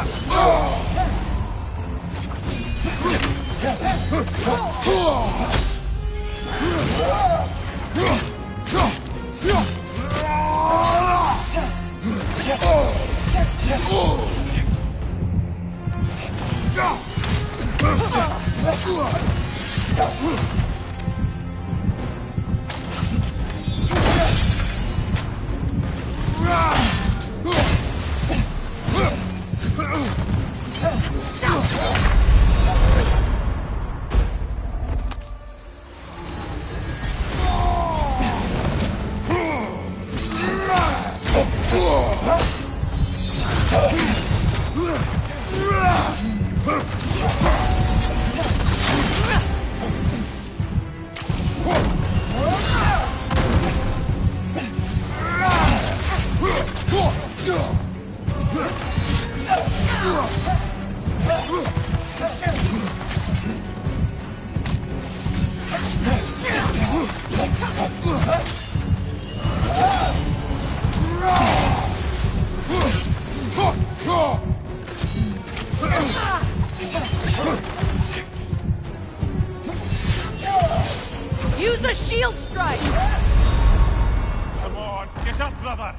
brother! Use a shield strike! Come on, get up, brother!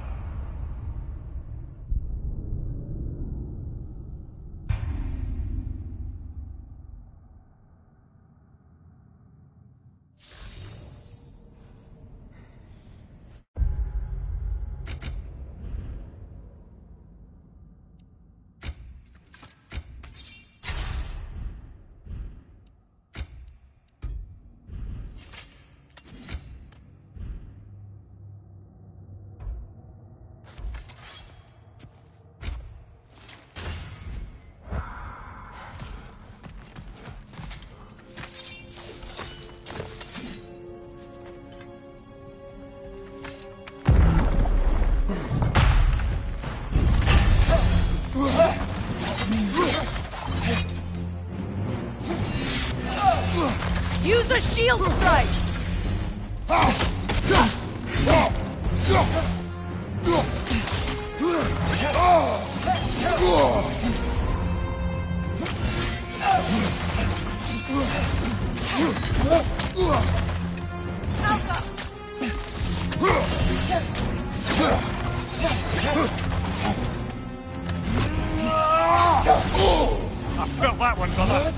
Use a shield strike! I felt that one, brother!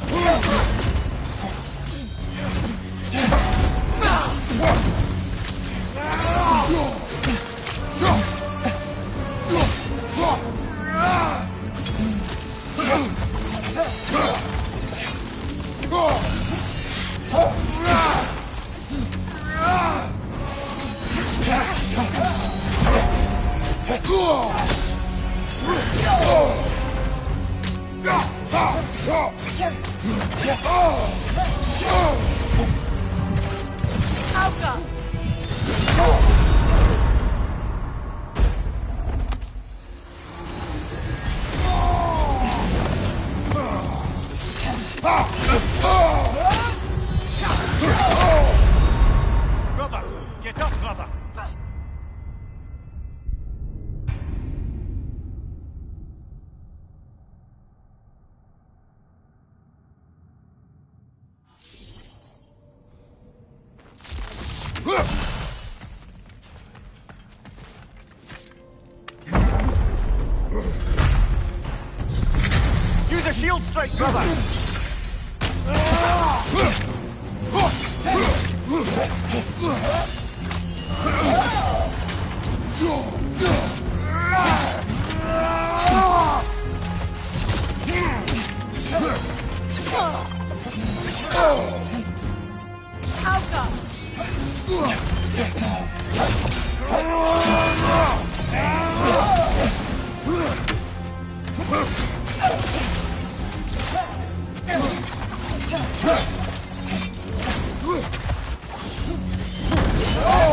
Brother, get up, brother! Use a shield strike, brother!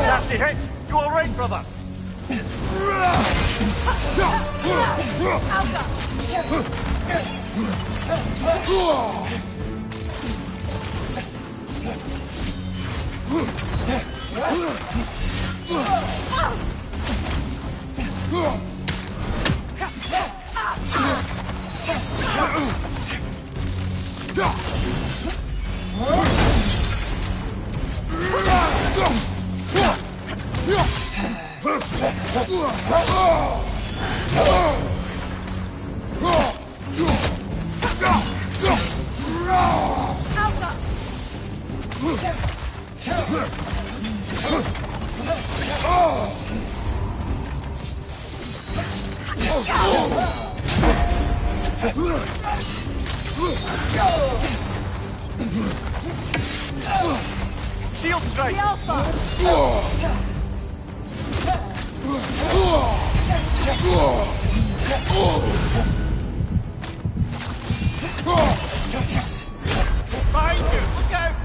Nasty hit! You alright, brother? Shield strike! The Alpha! Behind you! Look out!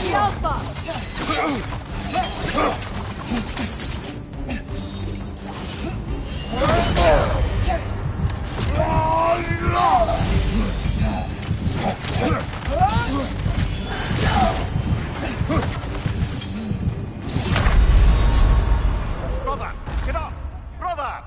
The Alpha! Brother! Get up! Brother!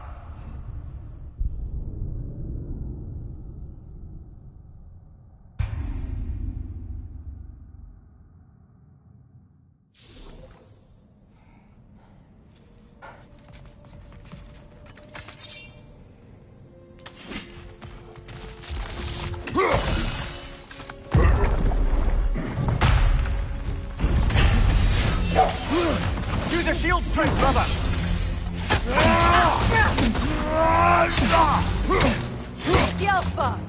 Use a shield strike, brother! The Alpha!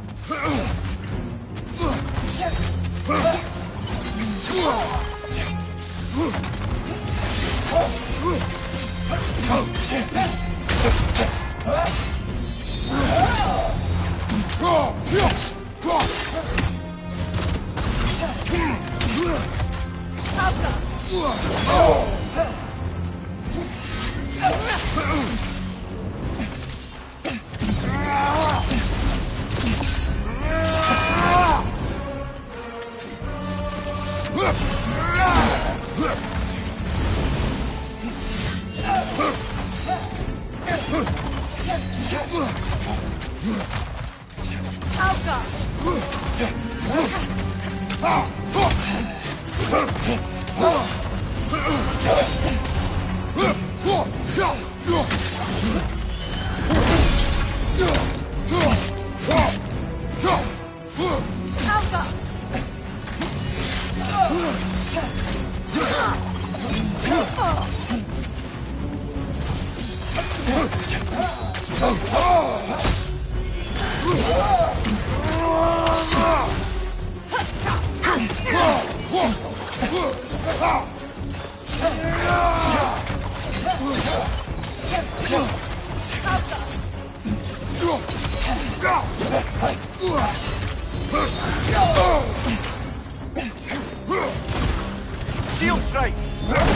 Shield strike! They're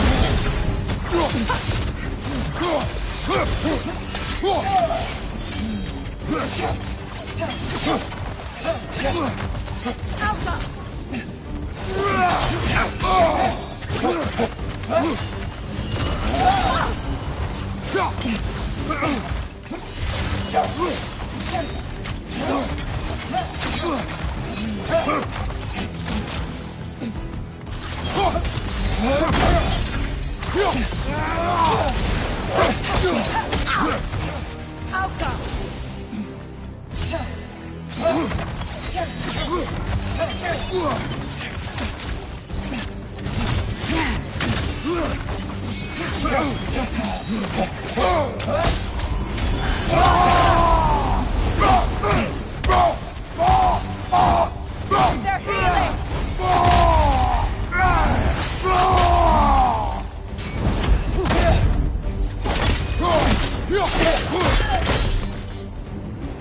healing!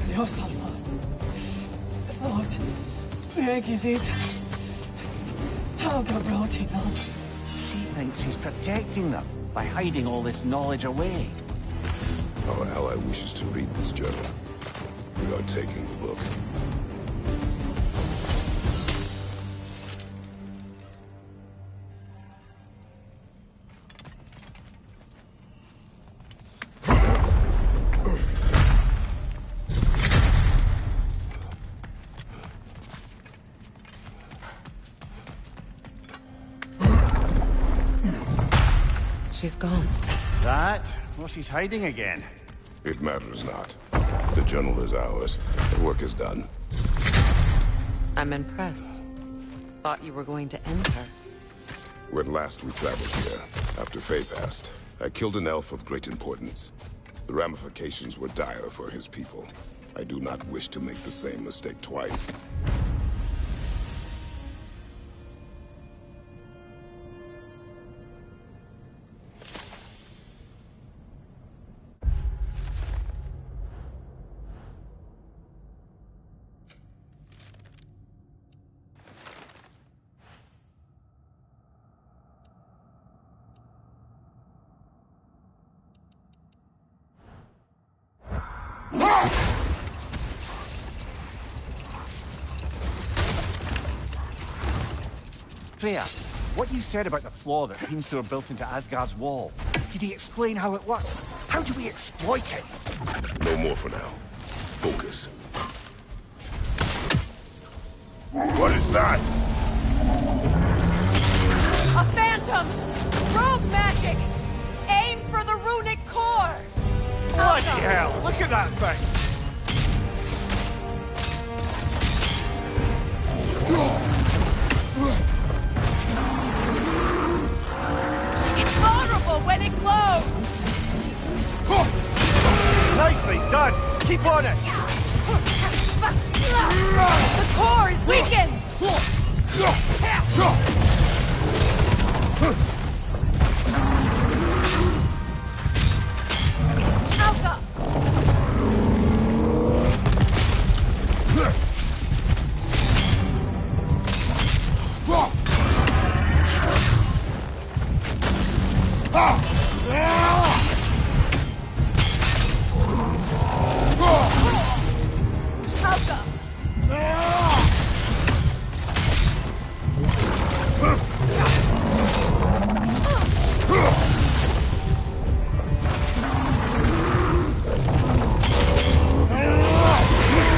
Dios, Alpha. I thought jag vet how broken up. She thinks she's protecting them by hiding all this knowledge away. Our ally wishes to read this journal. We are taking the book. She's gone. That? Well, she's hiding again. It matters not. The journal is ours. The work is done. I'm impressed. Thought you were going to end her. When last we traveled here, after Faye passed, I killed an elf of great importance. The ramifications were dire for his people. I do not wish to make the same mistake twice. Freya, what you said about the flaw that Ps4 built into Asgard's wall, did he explain how it works? How do we exploit it? No more for now. Focus. What is that? A phantom! Rogue magic! Aim for the runic core! Bloody hell! Look at that thing! It's vulnerable when it glows! Nicely done! Keep on it! The core is weakened! Alpha!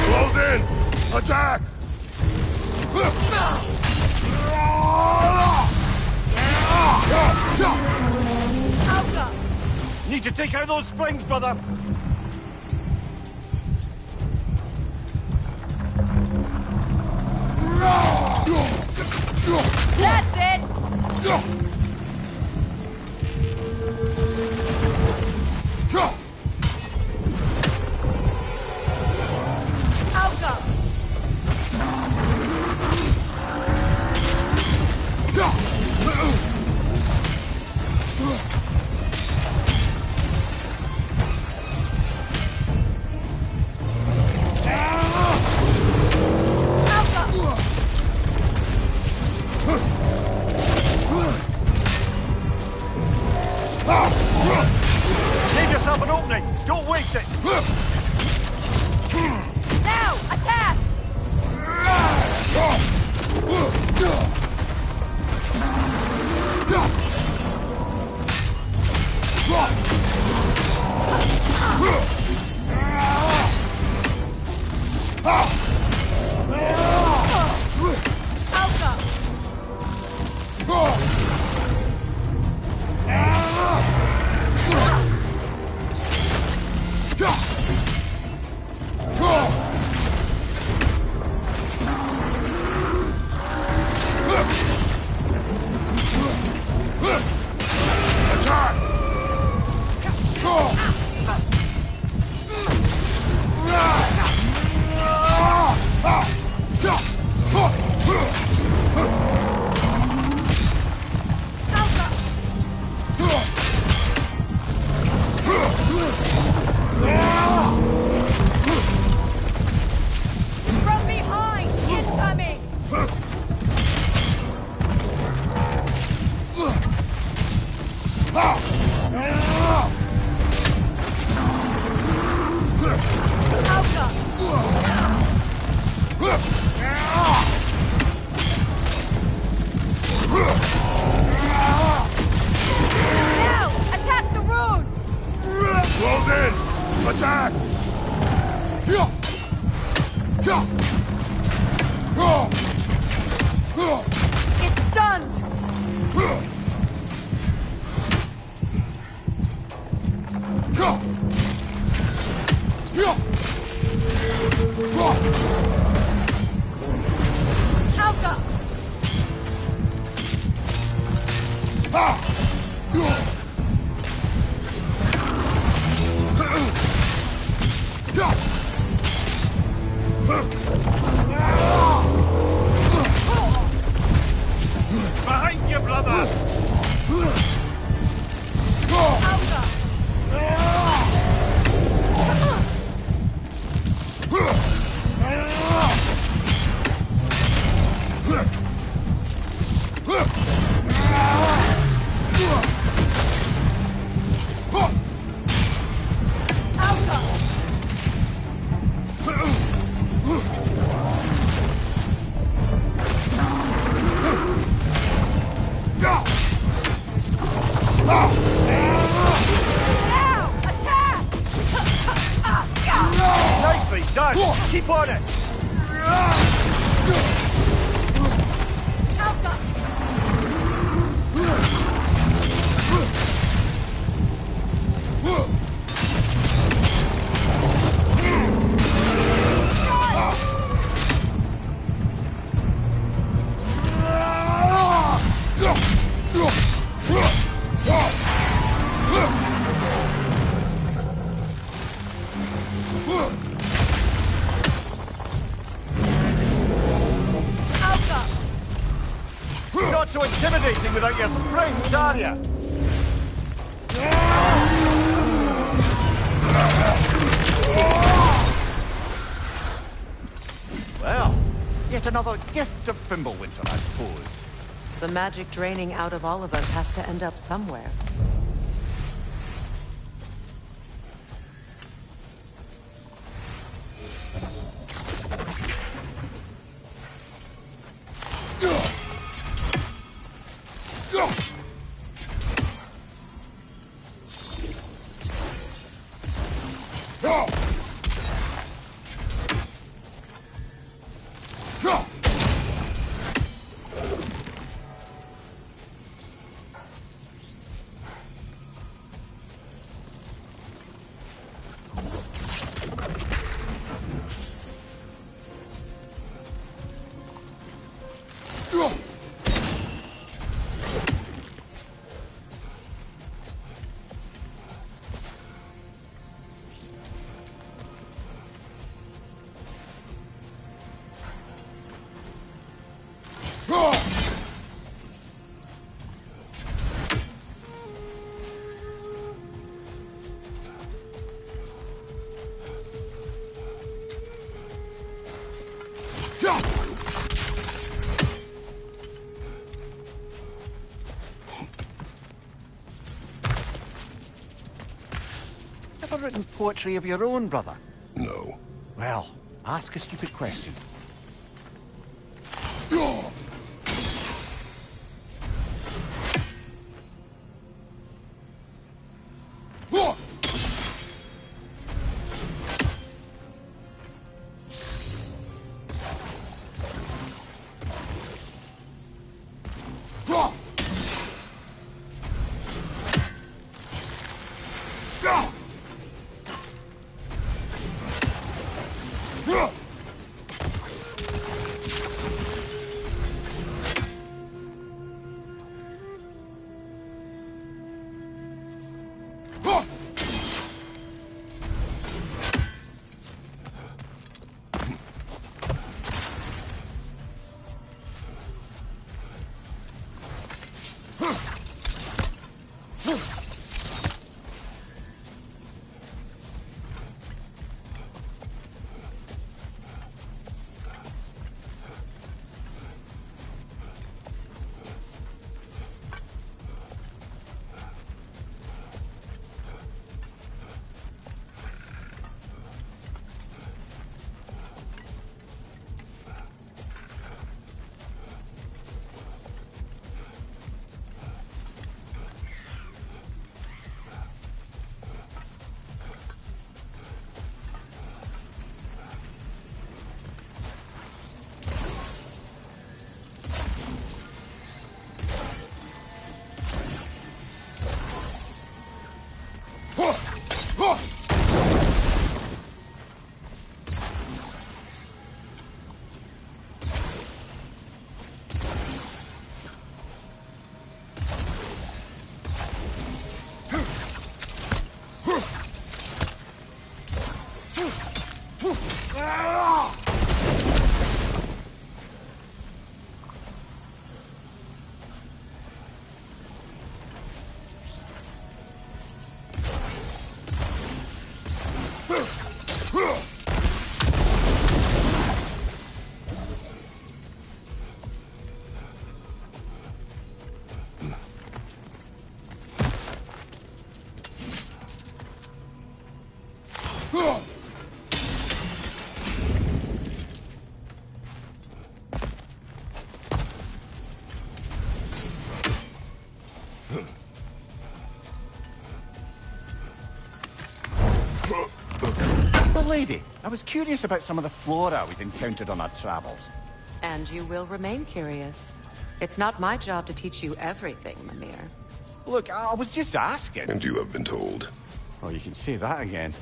Close in! Attack! Alpha! Need to take out those springs, brother! That's it! Alpha! Leave yourself an opening! Don't waste it! Now, attack! Alpha! From behind! Incoming! Alpha! Now! Attack the rune! Close in! Attack! It's stunned! Behind you, brother! Nicely done! Keep on it! Not so intimidating without your springs, are you? Well, yet another gift of Fimbulwinter, I suppose. The magic draining out of all of us has to end up somewhere. Ever written poetry of your own, brother? No. Well, ask a stupid question. lady. I was curious about some of the flora we've encountered on our travels. And you will remain curious. It's not my job to teach you everything, Mimir. Look, I was just asking. And you have been told. Oh, you can say that again.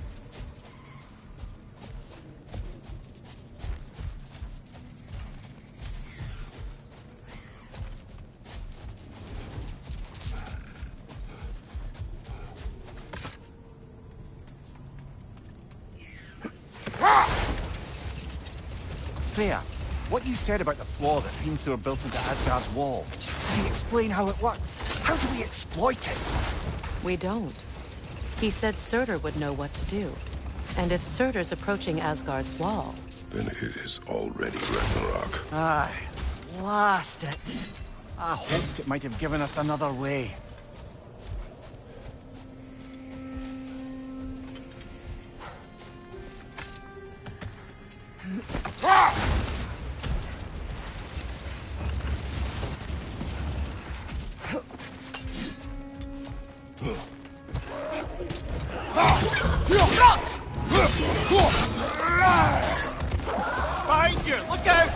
Freya, what you said about the flaw that Ps4 built into Asgard's wall, can you explain how it works? How do we exploit it? We don't. He said Surtur would know what to do. And if Surtur's approaching Asgard's wall... Then it is already Ragnarok. Aye, blast it. I hoped it might have given us another way. Behind you! Look out!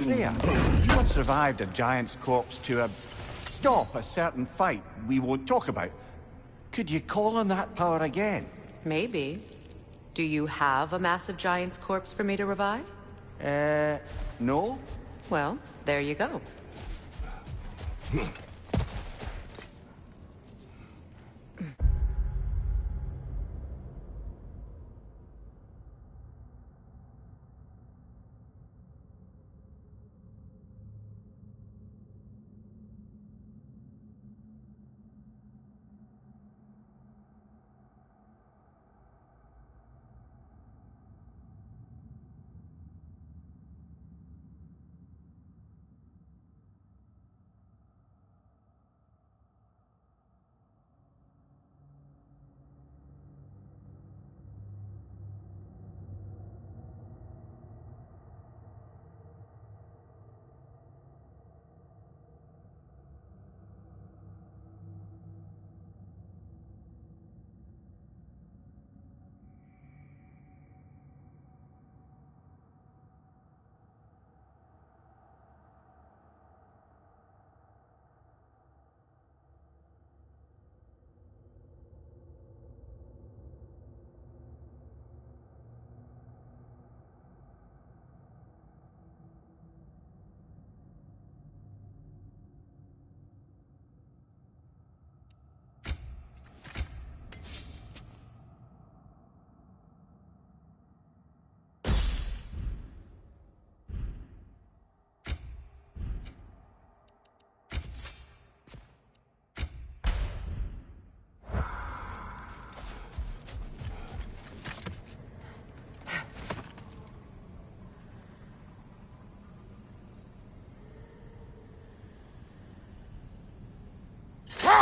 Freya, you once revived a giant's corpse to stop a certain fight we won't talk about. Could you call on that power again? Maybe. Do you have a massive giant's corpse for me to revive? No? Well, there you go.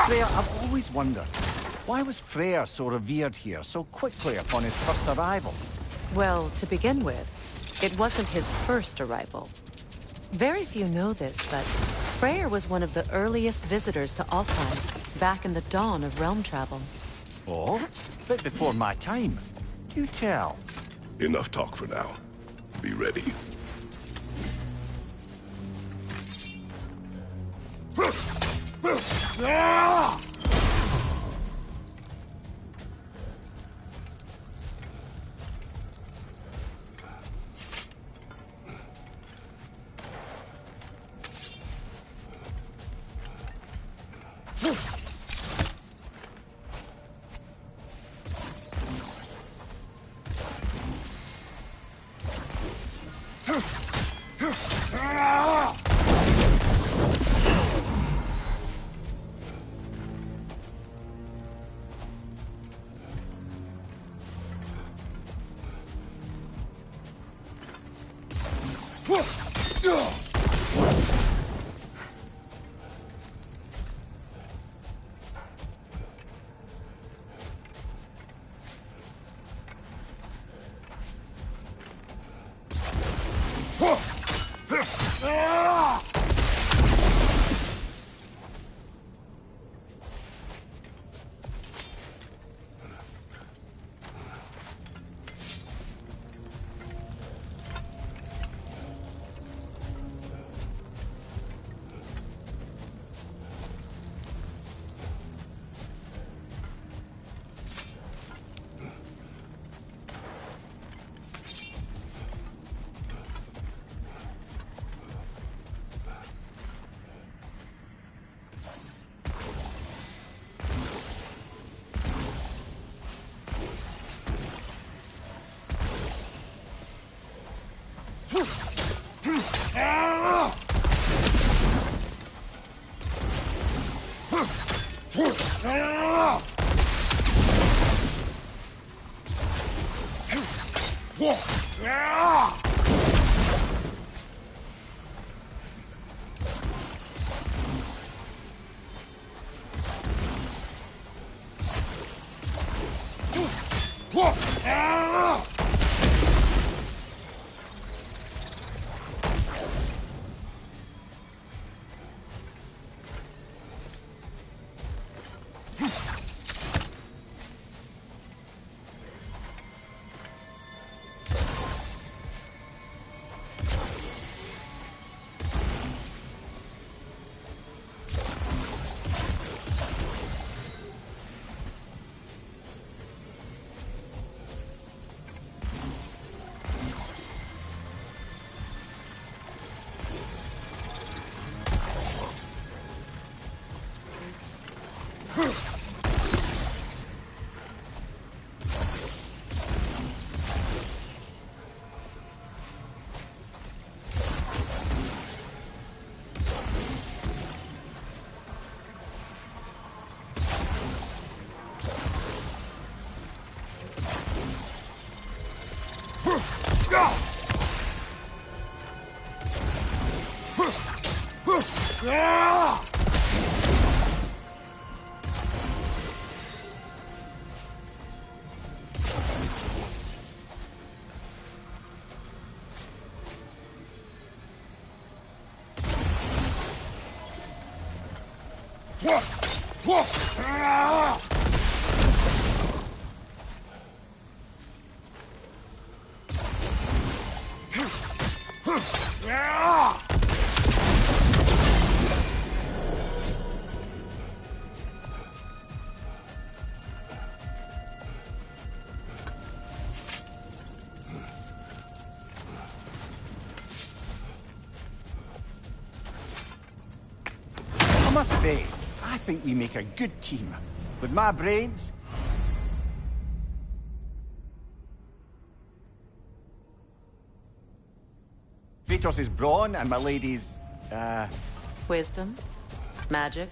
Freya, I've always wondered, why was Freyr so revered here so quickly upon his first arrival? Well, to begin with, it wasn't his first arrival. Very few know this, but Freyr was one of the earliest visitors to Alfheim, back in the dawn of realm travel. Oh? Bit before my time. Do tell. Enough talk for now. Be ready. I must say, I think we make a good team. With my brains, Kratos' brawn, and my lady's, Wisdom, magic,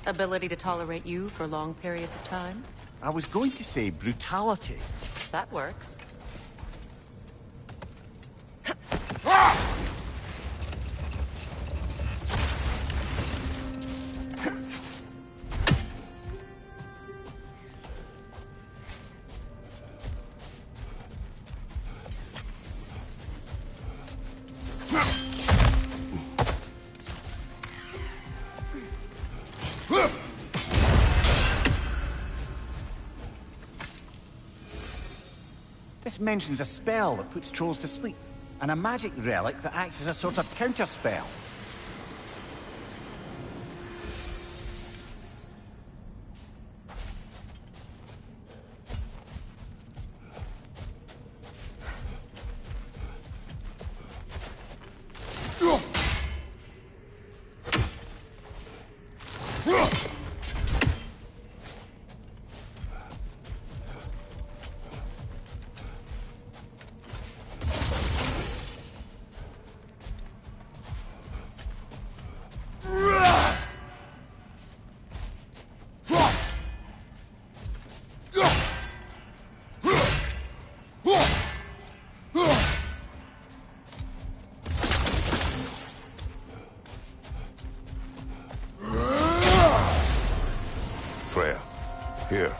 ability to tolerate you for long periods of time. I was going to say brutality. That works. This mentions a spell that puts trolls to sleep, and a magic relic that acts as a sort of counter-spell. Here.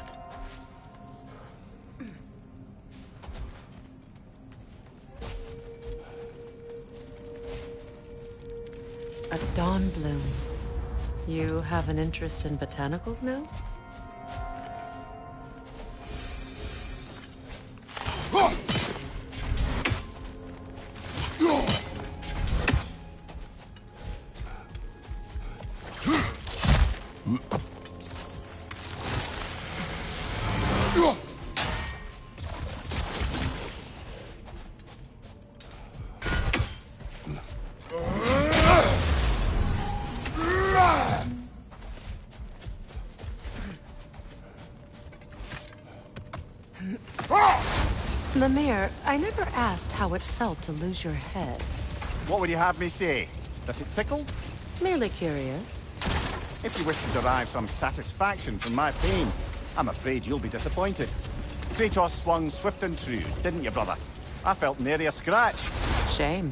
A dawn bloom. You have an interest in botanicals now? Lemire, I never asked how it felt to lose your head. What would you have me say? That it tickled? Merely curious. If you wish to derive some satisfaction from my pain, I'm afraid you'll be disappointed. Kratos swung swift and true, didn't you, brother? I felt nary a scratch. Shame.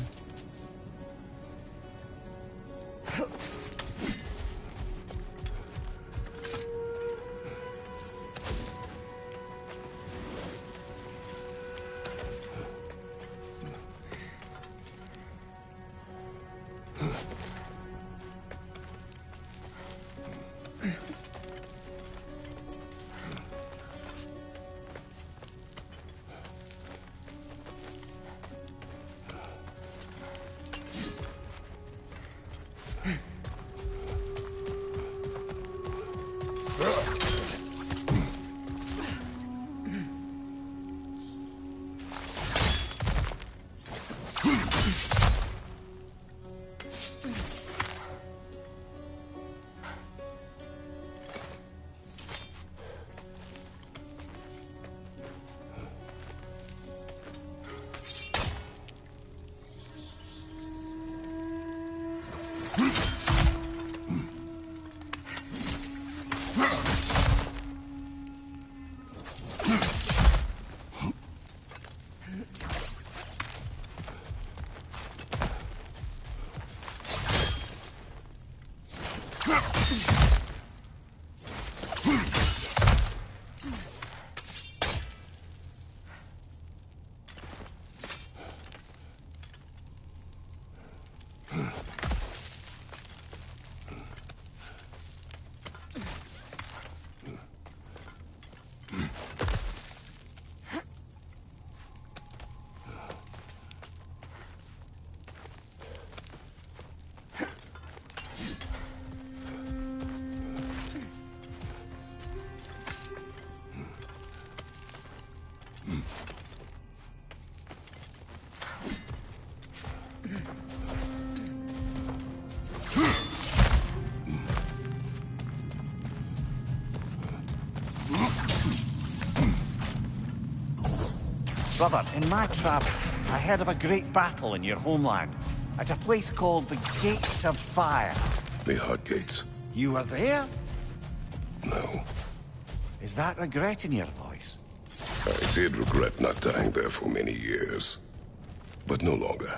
Brother, in my travel, I heard of a great battle in your homeland. At a place called the Gates of Fire. The Hut Gates. You were there? No. Is that regret in your voice? I did regret not dying there for many years. But no longer.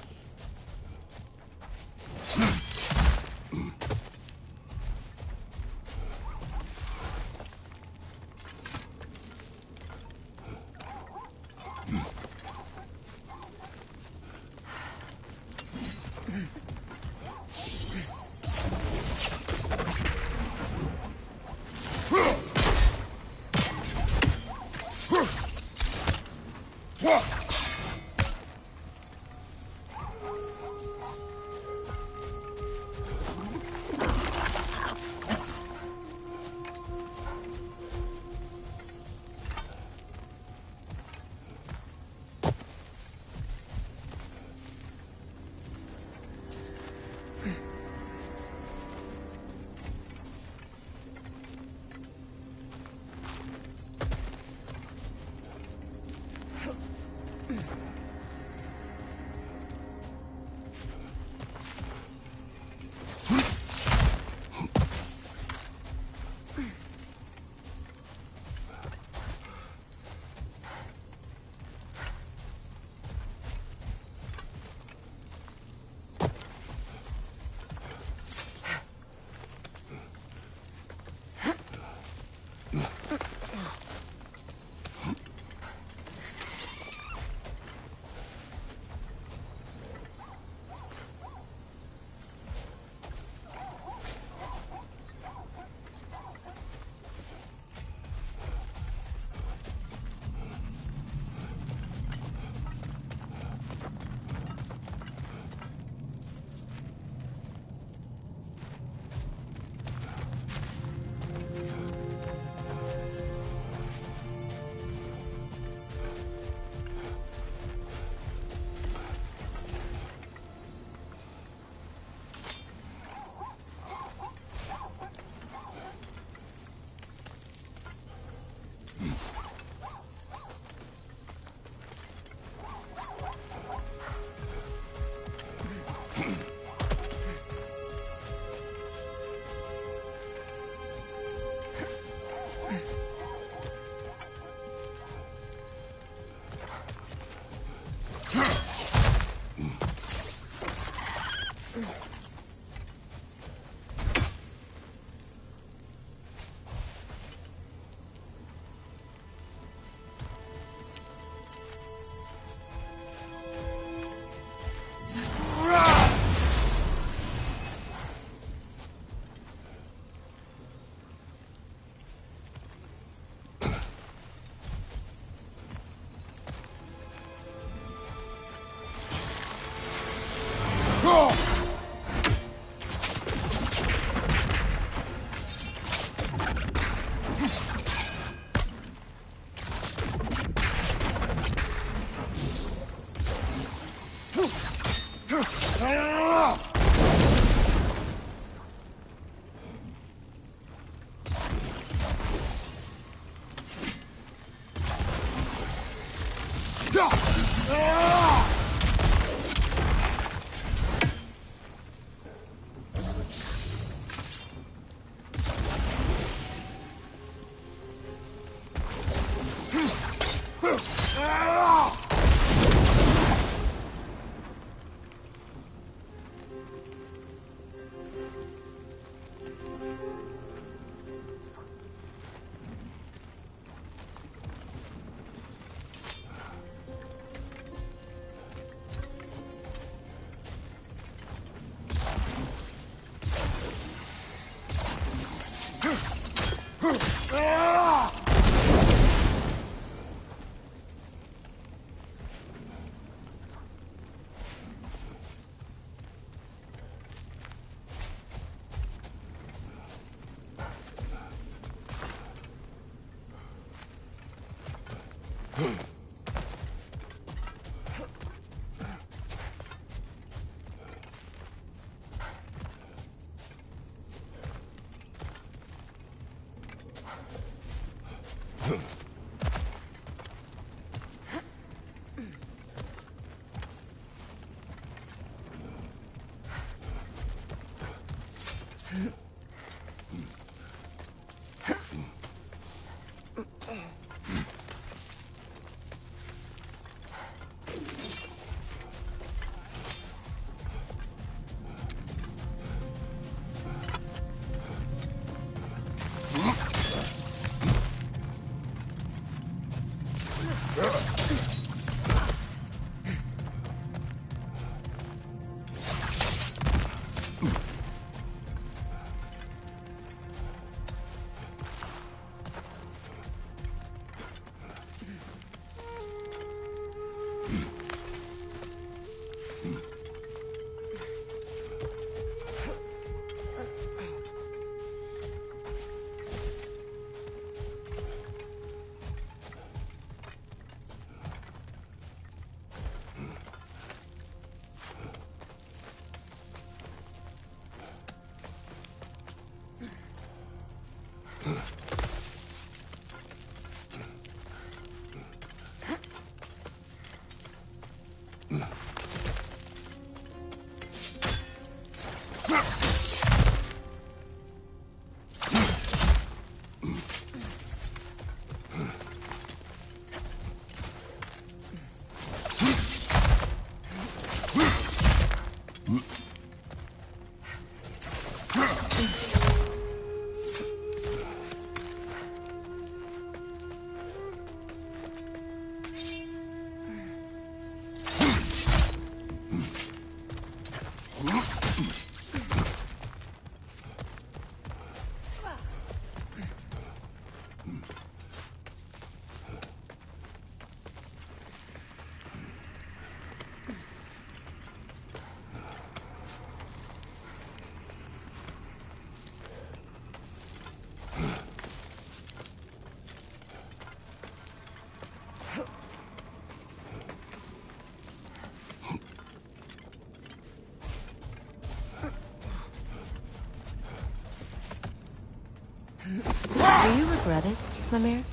regret it, Mimir?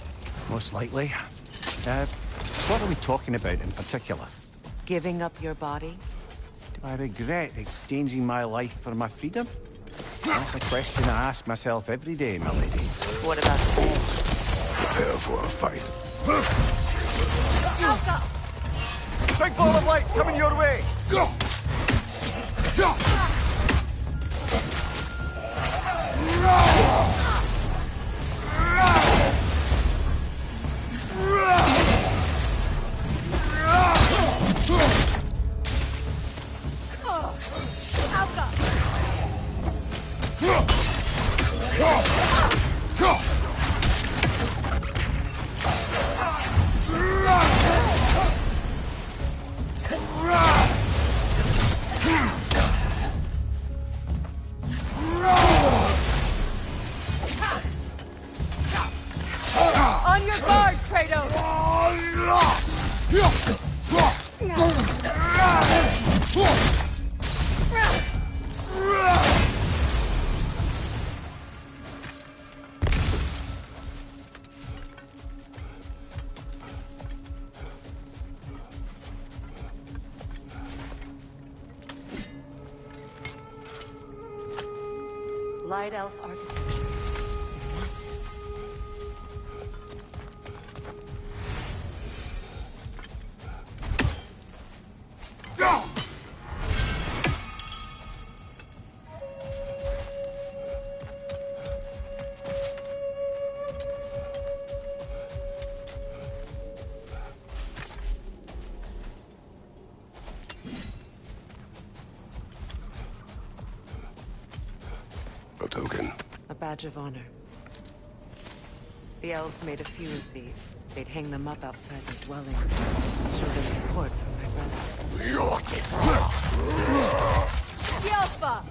Most likely. What are we talking about in particular? Giving up your body? Do I regret exchanging my life for my freedom? That's a question I ask myself every day, my lady. What about today? Prepare for a fight. Big ball of light coming your way! Go! Go! On your guard, Kratos! Light elf architecture. A token. A badge of honor. The elves made a few of these. They'd hang them up outside their dwelling. Show them support from my brother. Yelpa!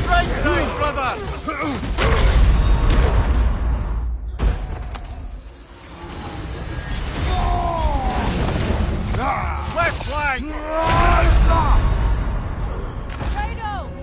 Right side, brother! Left flank! Kratos!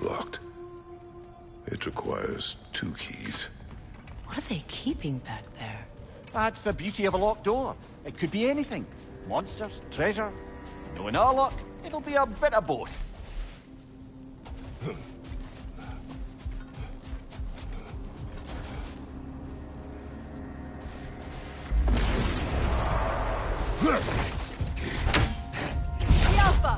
Locked. It requires 2 keys. What are they keeping back there? That's the beauty of a locked door. It could be anything. Monsters, treasure. Knowing our luck, it'll be a bit of both. Yelpa!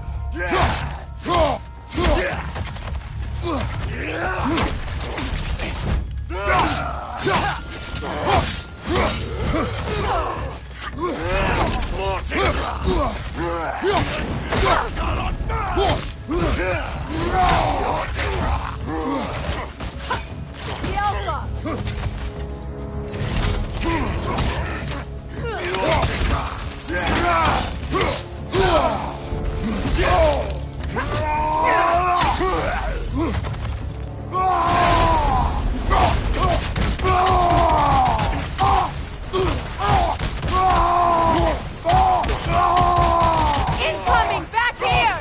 Incoming! Back here!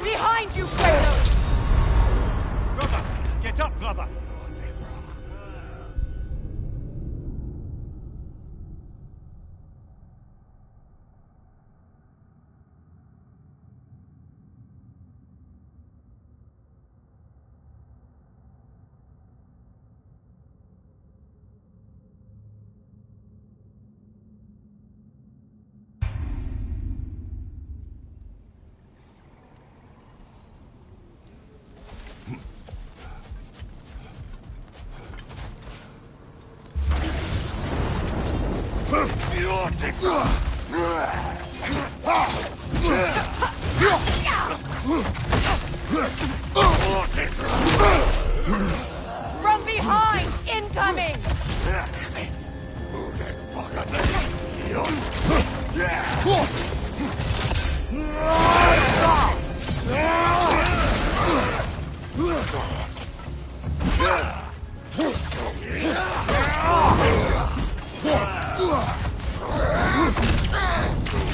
Behind you, Kratos! Brother! Get up, brother! From behind! Incoming!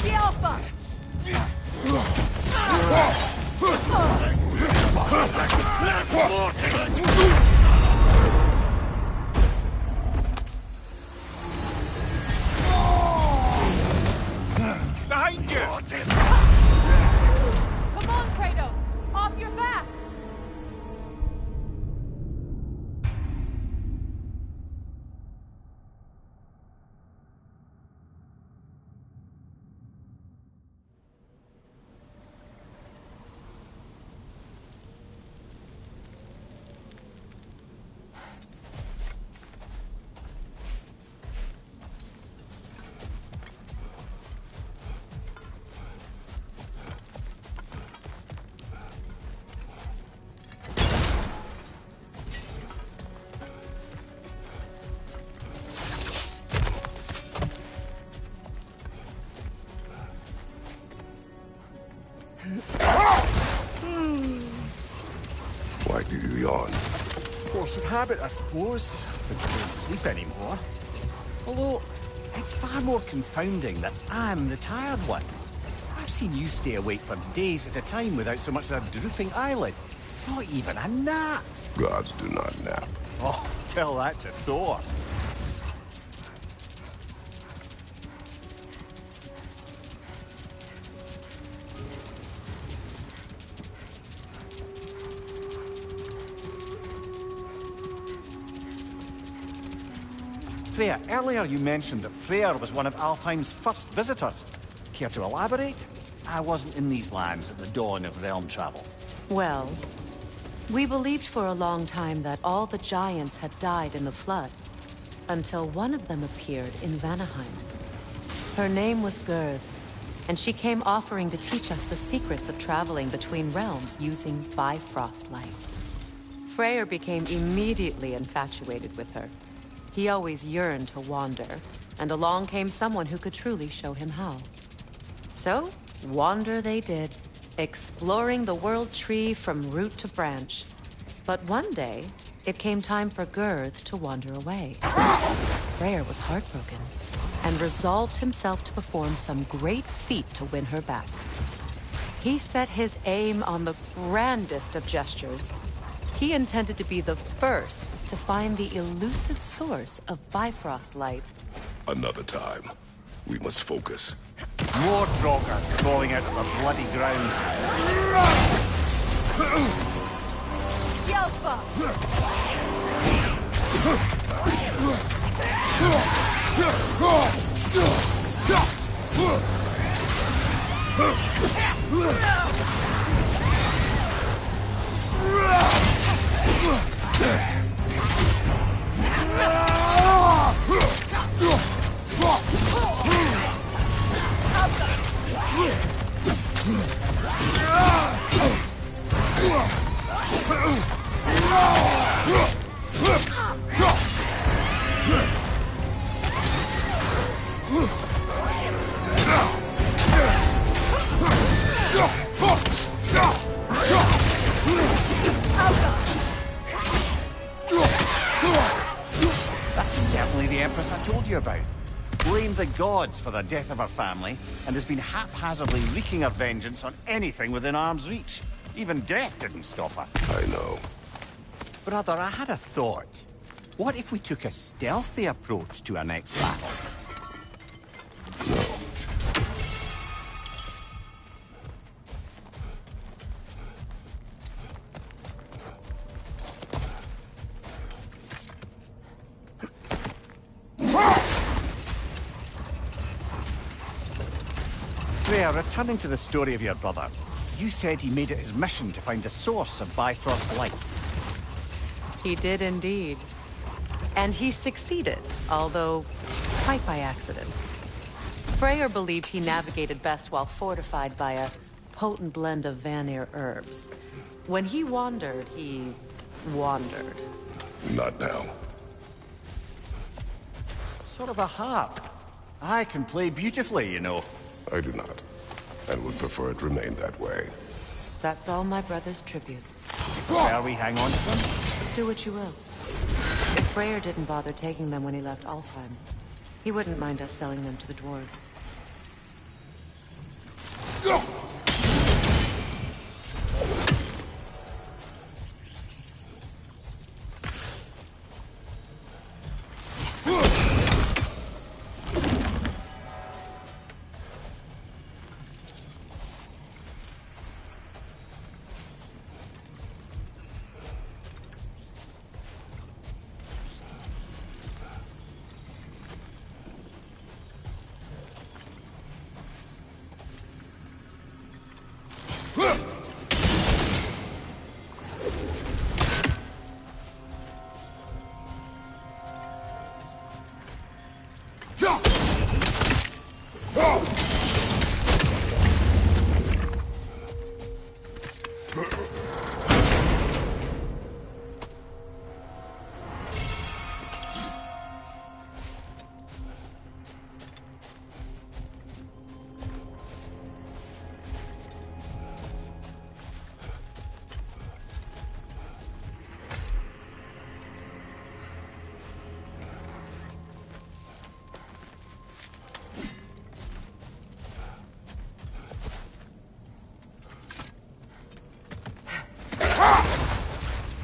The Alpha! Behind you! Come on, Kratos! Off your back! Why do you yawn? Force of habit, I suppose, since I don't sleep anymore. Although, it's far more confounding that I'm the tired one. I've seen you stay awake for days at a time without so much as a drooping eyelid. Not even a nap. Gods do not nap. Oh, tell that to Thor. Freya, earlier you mentioned that Freyr was one of Alfheim's first visitors. Care to elaborate? I wasn't in these lands at the dawn of realm travel. Well, we believed for a long time that all the giants had died in the flood, until one of them appeared in Vanaheim. Her name was Gerd, and she came offering to teach us the secrets of traveling between realms using Bifrost light. Freyr became immediately infatuated with her. He always yearned to wander, and along came someone who could truly show him how. So, wander they did, exploring the world tree from root to branch. But one day, it came time for Girth to wander away. Freyr was heartbroken, and resolved himself to perform some great feat to win her back. He set his aim on the grandest of gestures. He intended to be the first to find the elusive source of Bifrost light. Another time. We must focus. More Draugr crawling out of the bloody ground. The Alpha! I told you about. Blamed the gods for the death of her family, and has been haphazardly wreaking her vengeance on anything within arm's reach. Even death didn't stop her. I know. Brother, I had a thought. What if we took a stealthy approach to our next battle? No. Freya, returning to the story of your brother, you said he made it his mission to find the source of Bifrost light. He did indeed. And he succeeded, although quite by accident. Freyr believed he navigated best while fortified by a potent blend of Vanir herbs. When he wandered, he wandered. Not now. Sort of a harp. I can play beautifully, you know. I do not, and would prefer it remain that way. That's all my brother's tributes. Where we hang on to them? Do what you will. If Freyr didn't bother taking them when he left Alfheim, he wouldn't mind us selling them to the dwarves.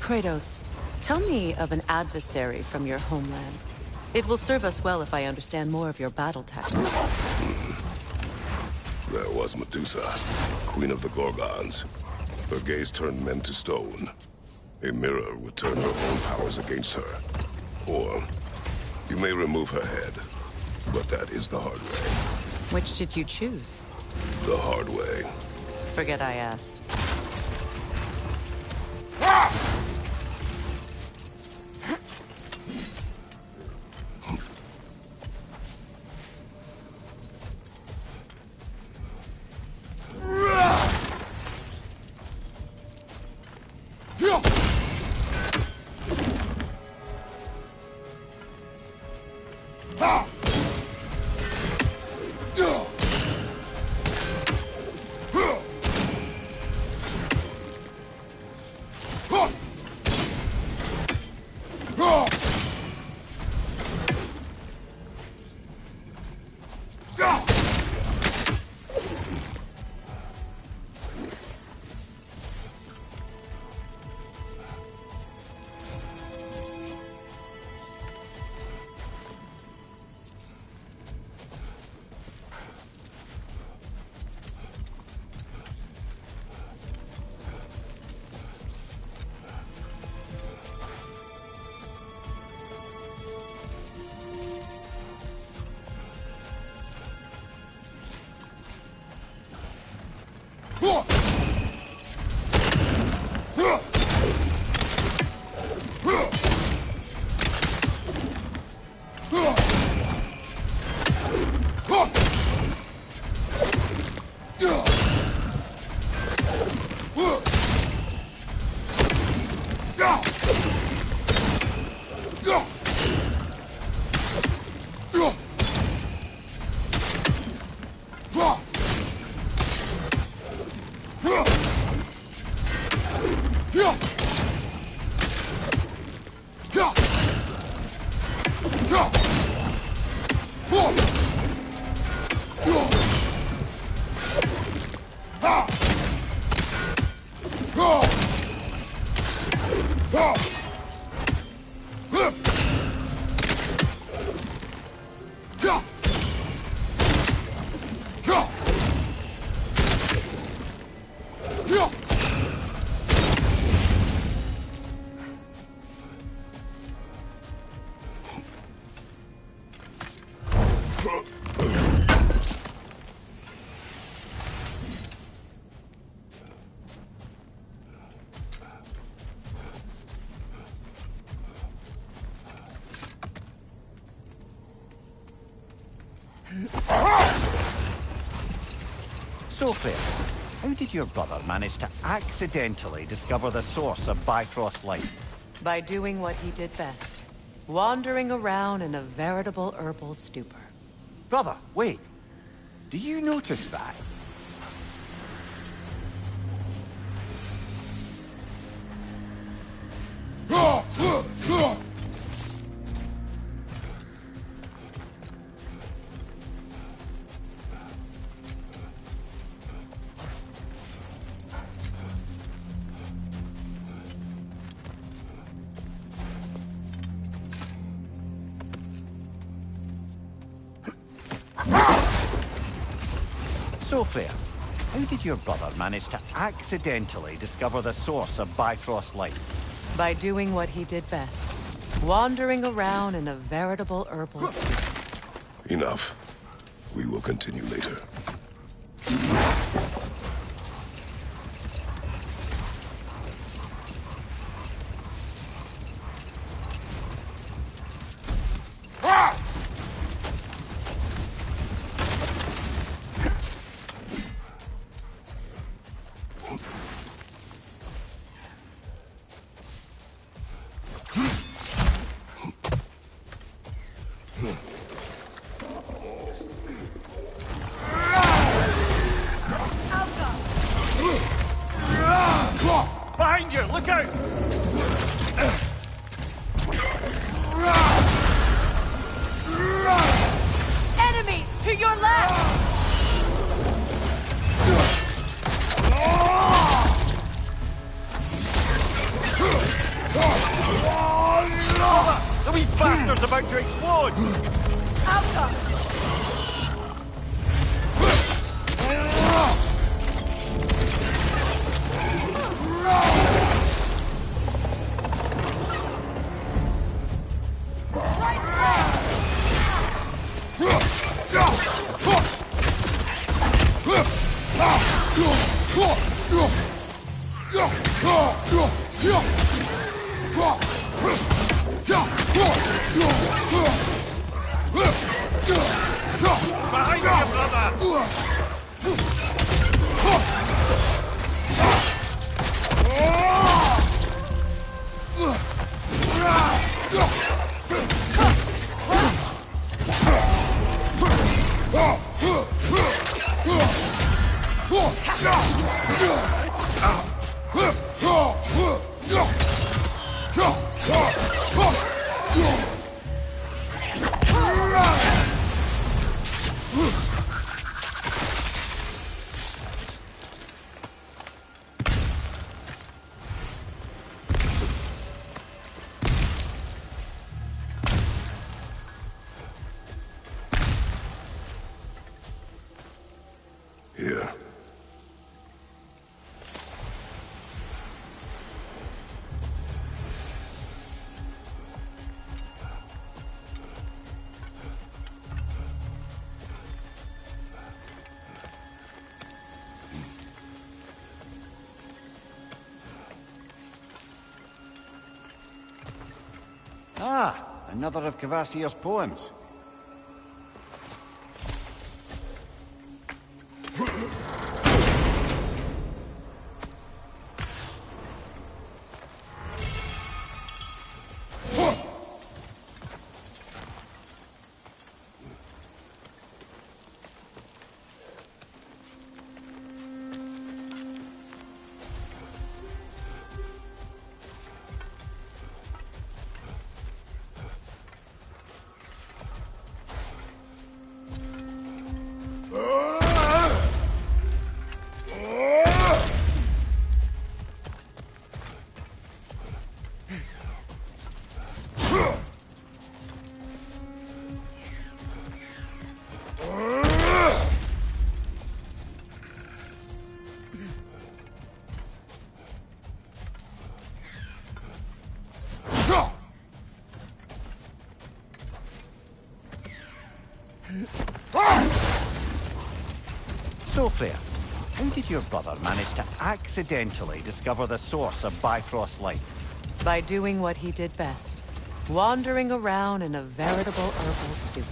Kratos, tell me of an adversary from your homeland. It will serve us well if I understand more of your battle tactics. There was Medusa, queen of the Gorgons. Her gaze turned men to stone. A mirror would turn her own powers against her. Or, you may remove her head, but that is the hard way. Which did you choose? The hard way. Forget I asked. Sophia, how did your brother manage to accidentally discover the source of Bifrost light? By doing what he did best. Wandering around in a veritable herbal stupor. Brother, wait. Do you notice that? Sophia, how did your brother manage to accidentally discover the source of Bifrost light? By doing what he did best. Wandering around in a veritable herbal stupor. Enough. We will continue later. Behind you! Look out! Enemies to your left! The wee bastard's about to explode! Alpha! Behind you, brother! Here. Ah, another of Kvasir's poems. Freya, how did your brother manage to accidentally discover the source of Bifrost light? By doing what he did best, wandering around in a veritable herbal stupor.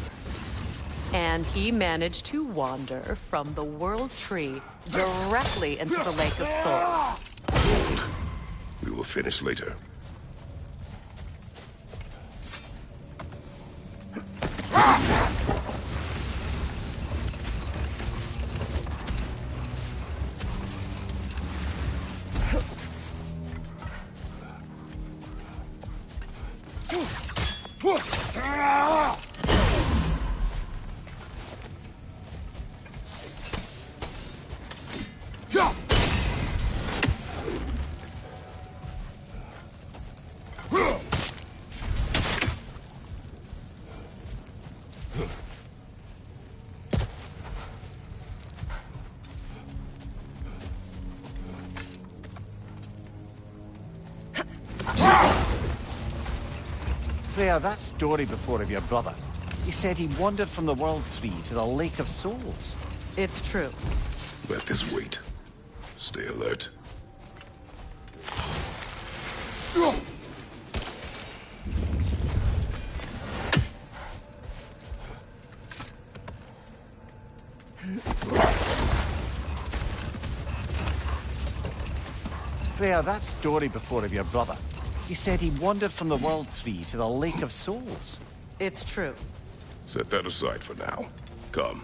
And he managed to wander from the World Tree directly into the Lake of Souls. Hold. We will finish later. Freya, that story before of your brother. He said he wandered from the World Tree to the Lake of Souls. It's true. Let this wait. Stay alert. Freya, that story before of your brother. He said he wandered from the World Tree to the Lake of Souls. It's true. Set that aside for now. Come.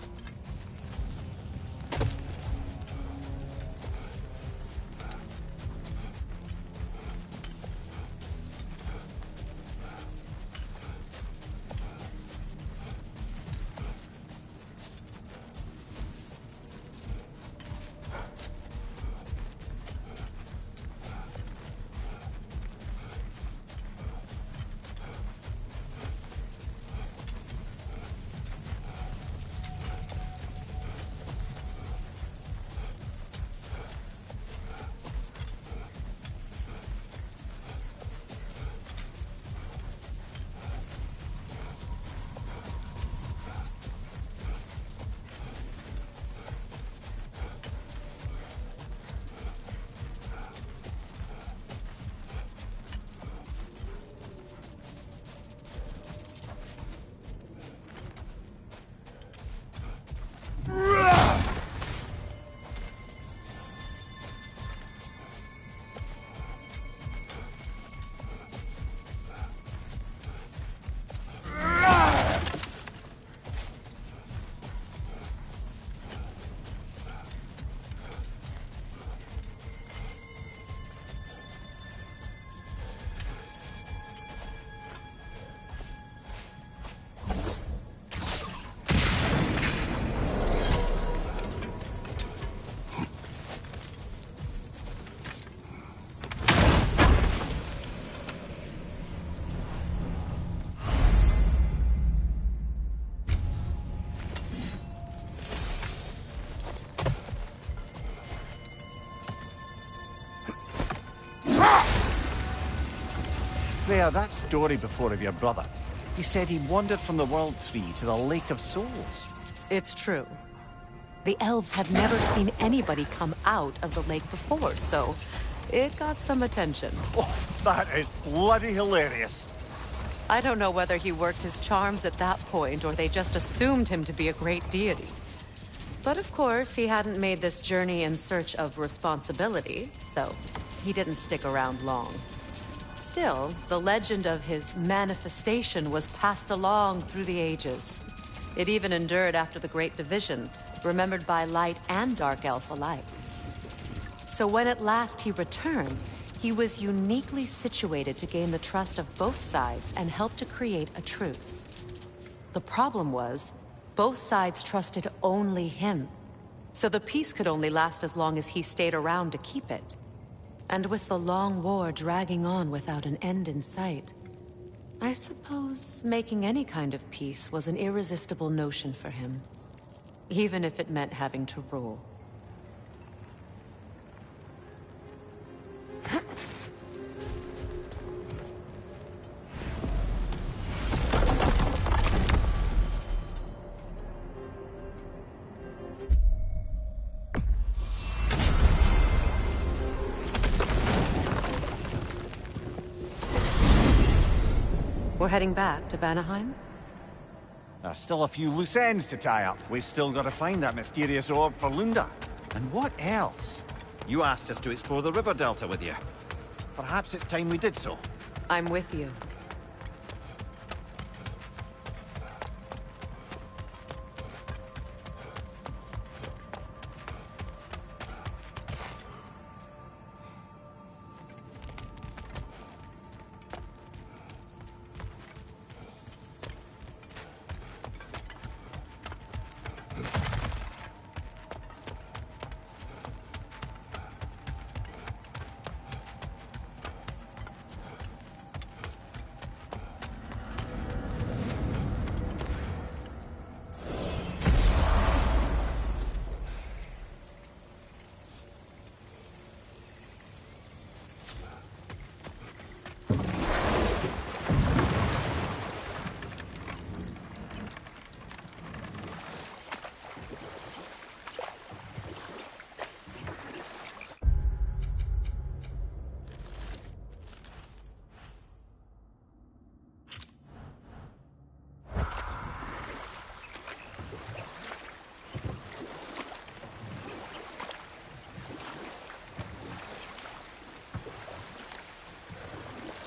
Freya, that story before of your brother. He said he wandered from the World Tree to the Lake of Souls. It's true. The elves had never seen anybody come out of the lake before, so it got some attention. Oh, that is bloody hilarious. I don't know whether he worked his charms at that point or they just assumed him to be a great deity. But of course, he hadn't made this journey in search of responsibility, so he didn't stick around long. Still, the legend of his manifestation was passed along through the ages. It even endured after the Great Division, remembered by Light and Dark Elf alike. So when at last he returned, he was uniquely situated to gain the trust of both sides and help to create a truce. The problem was, both sides trusted only him. So the peace could only last as long as he stayed around to keep it. And with the long war dragging on without an end in sight, I suppose making any kind of peace was an irresistible notion for him. Even if it meant having to rule. We're heading back to Vanaheim? There's still a few loose ends to tie up. We've still got to find that mysterious orb for Lunda. And what else? You asked us to explore the river delta with you. Perhaps it's time we did so. I'm with you.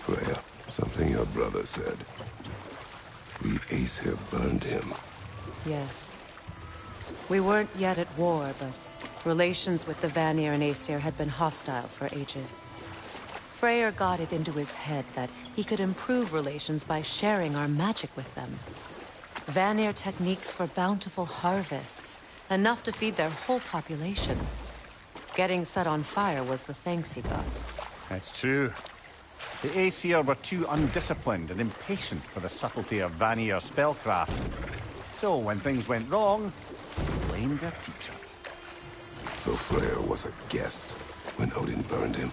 Freya, something your brother said. The Aesir burned him. Yes. We weren't yet at war, but relations with the Vanir and Aesir had been hostile for ages. Freyr got it into his head that he could improve relations by sharing our magic with them. Vanir techniques for bountiful harvests, enough to feed their whole population. Getting set on fire was the thanks he got. It's true. The Aesir were too undisciplined and impatient for the subtlety of Vanir spellcraft. So when things went wrong, they blamed their teacher. So Freyr was a guest when Odin burned him?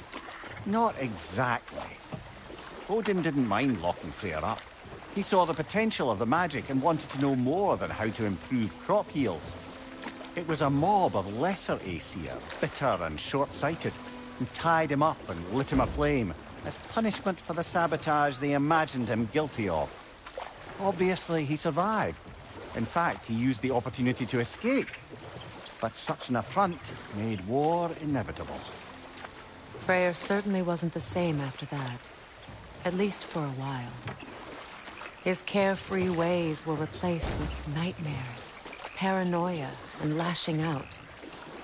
Not exactly. Odin didn't mind locking Freyr up. He saw the potential of the magic and wanted to know more than how to improve crop yields. It was a mob of lesser Aesir, bitter and short-sighted, who tied him up and lit him aflame as punishment for the sabotage they imagined him guilty of. Obviously, he survived. In fact, he used the opportunity to escape. But such an affront made war inevitable. Freyr certainly wasn't the same after that. At least for a while. His carefree ways were replaced with nightmares, paranoia, and lashing out.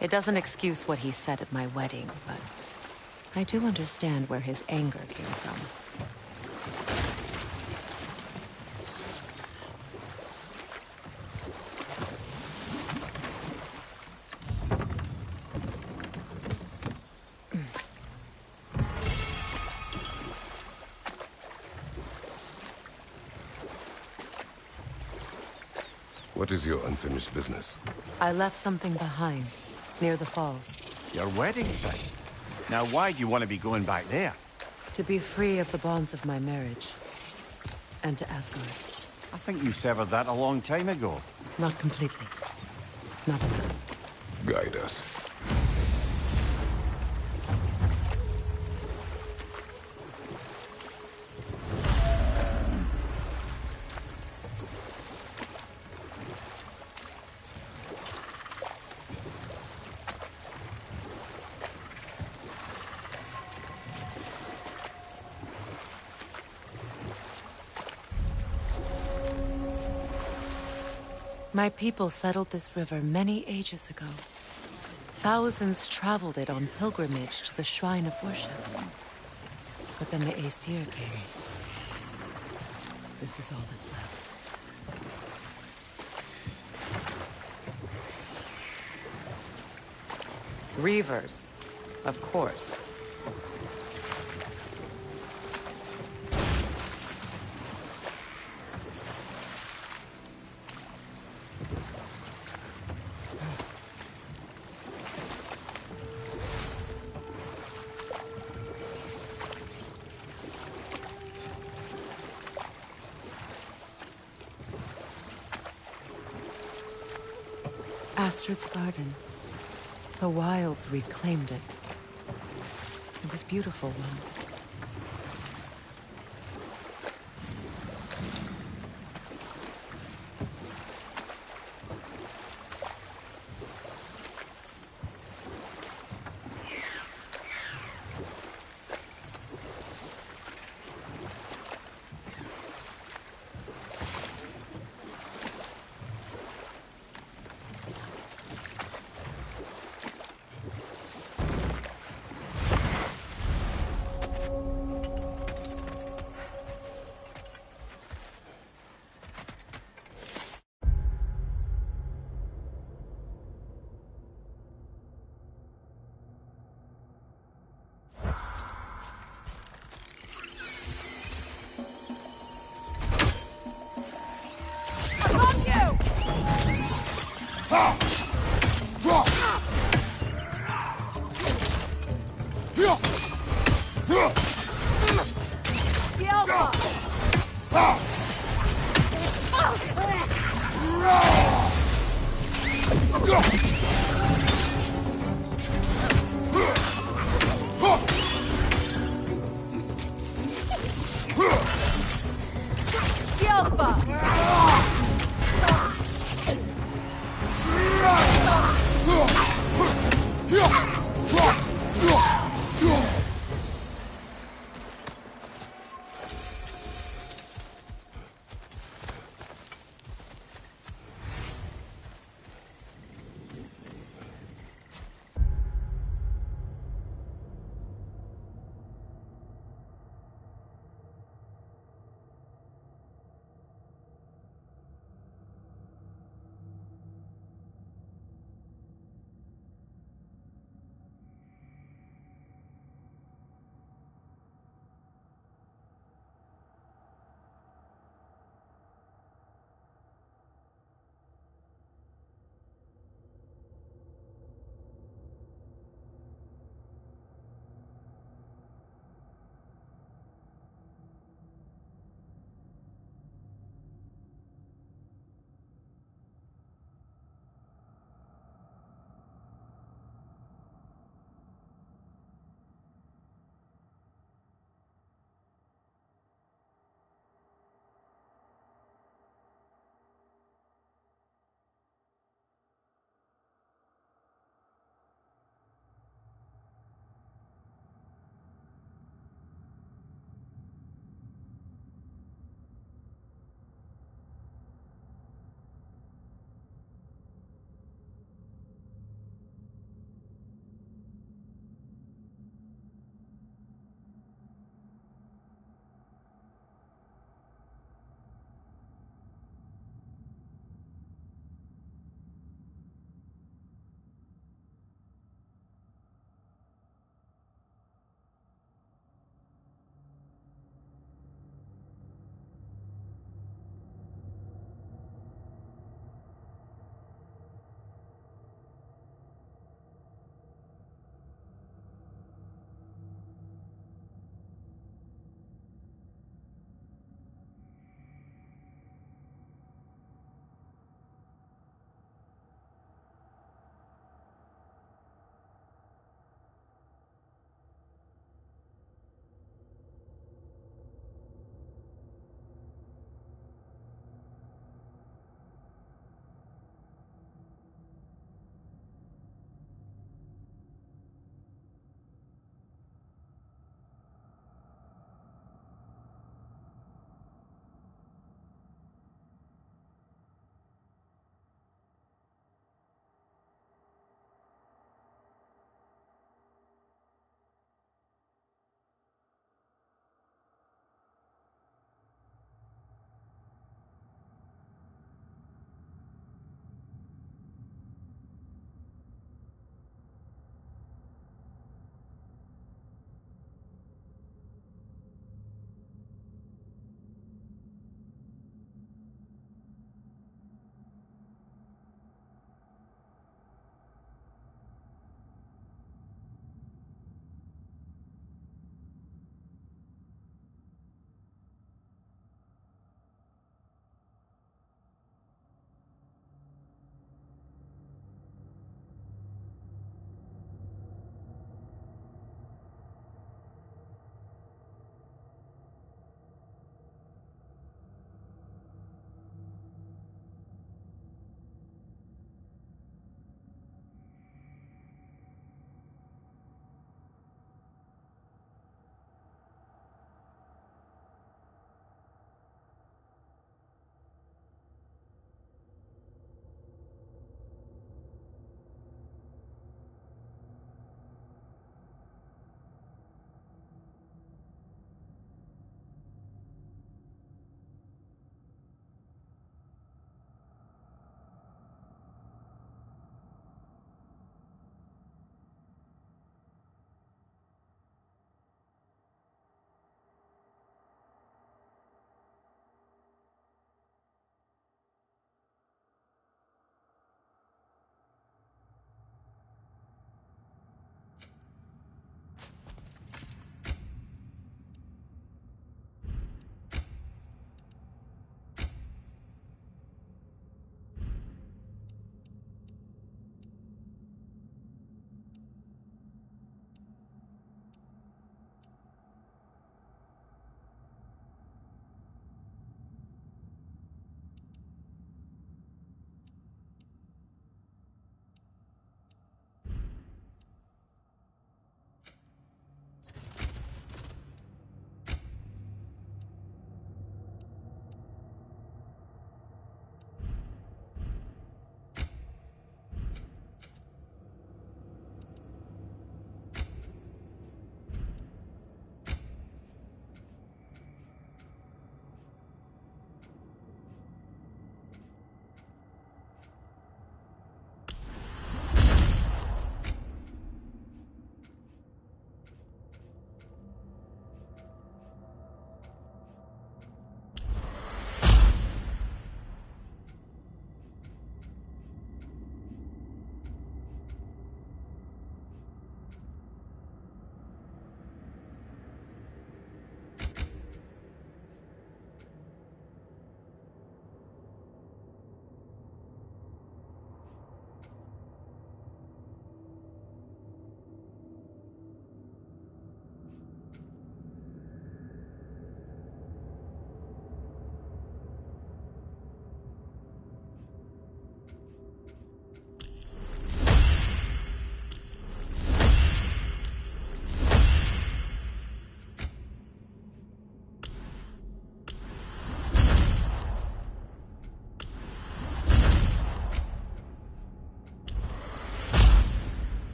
It doesn't excuse what he said at my wedding, but I do understand where his anger came from. What is your unfinished business? I left something behind, near the falls. Your wedding site? Now why do you want to be going back there? To be free of the bonds of my marriage. And to Asgard. I think you severed that a long time ago. Not completely. Not enough. Guide us. My people settled this river many ages ago. Thousands traveled it on pilgrimage to the shrine of worship. But then the Aesir came. This is all that's left. Reavers, of course. Astrid's garden. The wilds reclaimed it. It was beautiful once.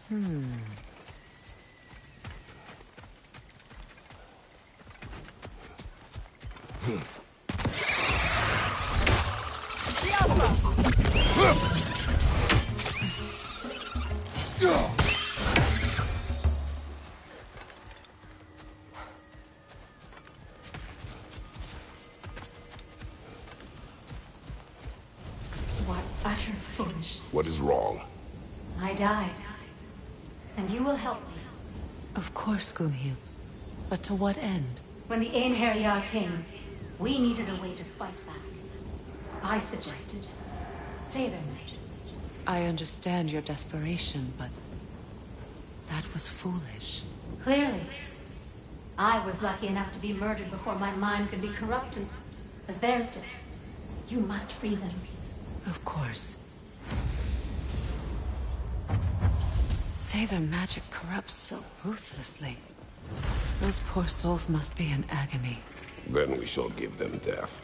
What utter foolish. What is wrong? I died. And you will help me. Of course, Gunhild. But to what end? When the Einherjar came, we needed a way to fight back. I suggested say their magic. I understand your desperation, but that was foolish. Clearly. I was lucky enough to be murdered before my mind could be corrupted, as theirs did. You must free them. Of course. Say their magic corrupts so ruthlessly. Those poor souls must be in agony. Then we shall give them death.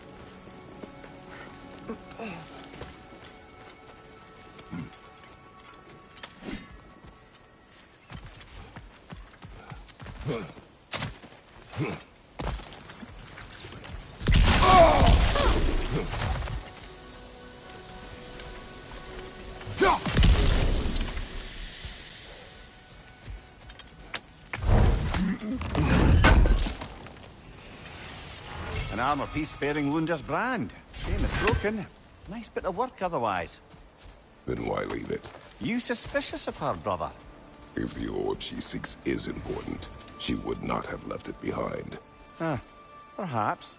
An armor piece bearing Lunda's brand. Shame it's broken. Nice bit of work otherwise. Then why leave it? You suspicious of her, brother? If the orb she seeks is important, she would not have left it behind. Perhaps.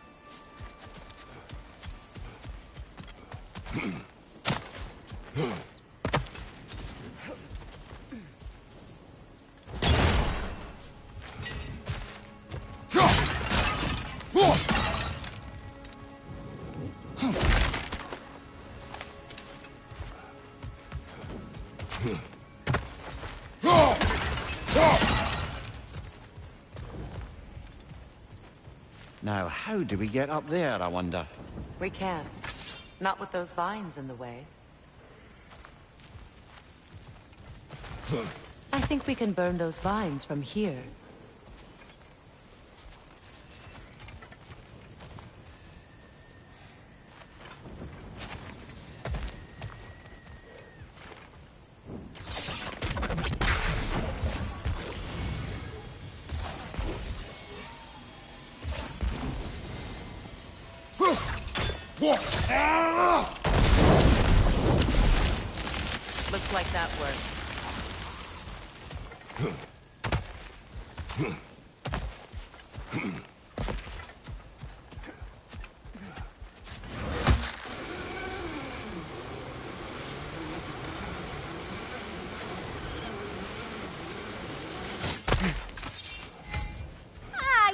Now, how do we get up there, I wonder? We can't. Not with those vines in the way. I think we can burn those vines from here. Looks like that worked.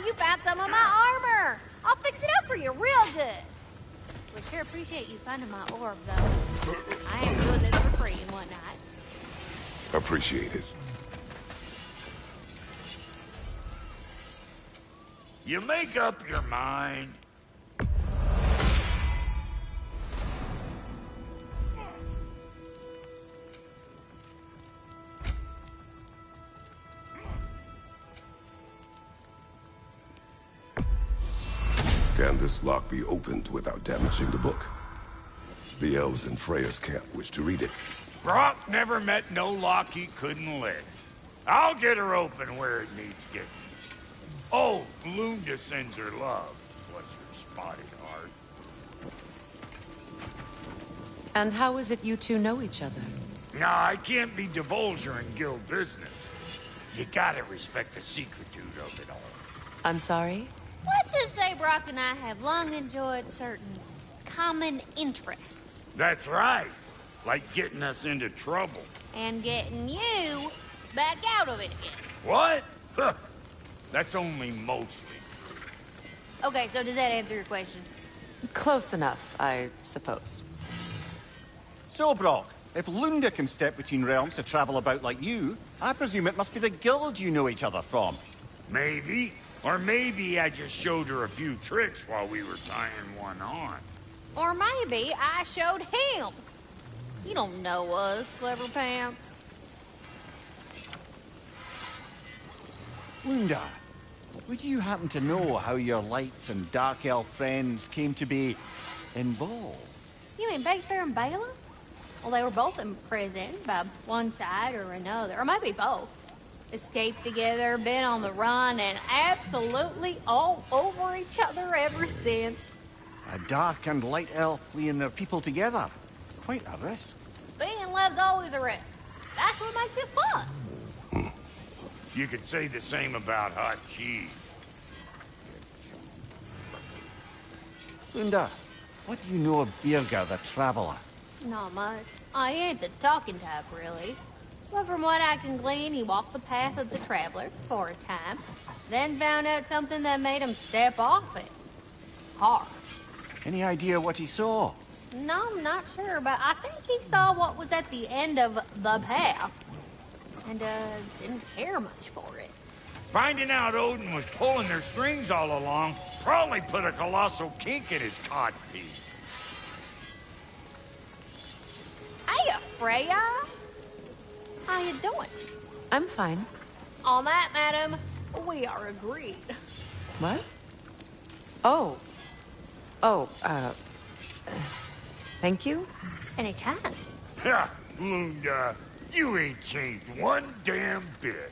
You found some of my armor! I'll fix it up for you real good! We sure appreciate you finding my orb, though. I ain't doing this for free and whatnot. Appreciate it. You make up your mind. Can this lock be opened without damaging the book? The elves in Freya's camp wish to read it. Brock never met no lock he couldn't lick. I'll get her open where it needs getting. Oh, Lunda sends her love. Bless her spotted heart. And how is it you two know each other? Nah, I can't be divulging guild business. You gotta respect the secretude of it all. I'm sorry? Let's just say Brock and I have long enjoyed certain common interests. That's right. Like getting us into trouble. And getting you back out of it again. What? Huh. That's only mostly. Okay, so does that answer your question? Close enough, I suppose. So, Brock, if Lunda can step between realms to travel about like you, I presume it must be the guild you know each other from. Maybe. Or maybe I just showed her a few tricks while we were tying one on. Or maybe I showed him. You don't know us, Clever Pants. Lunda, would you happen to know how your light and dark elf friends came to be involved? You mean Ps4 and Bela? Well, they were both imprisoned by one side or another, or maybe both. Escaped together, been on the run, and absolutely all over each other ever since. A dark and light elf fleeing their people together. Quite a risk. Being in love's always a risk. That's what makes it fun. You could say the same about hot cheese. Lunda, what do you know of Birger the Traveler? Not much. I ain't the talking type, really. But from what I can glean, he walked the path of the traveler for a time, then found out something that made him step off it. Hard. Any idea what he saw? No, I'm not sure, but I think he saw what was at the end of the path. And, didn't care much for it. Finding out Odin was pulling their strings all along probably put a colossal kink in his codpiece. Hey, Freya! How you doing? I'm fine. On that, madam, we are agreed. What? Oh. Oh, thank you? Anytime. Ha! Lunda, you ain't changed one damn bit.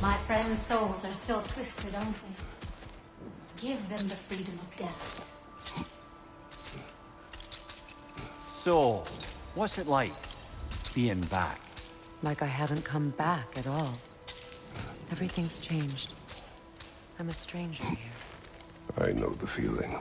My friends' souls are still twisted, aren't they? Give them the freedom of death. So, what's it like, being back? Like I haven't come back at all. Everything's changed. I'm a stranger here. I know the feeling.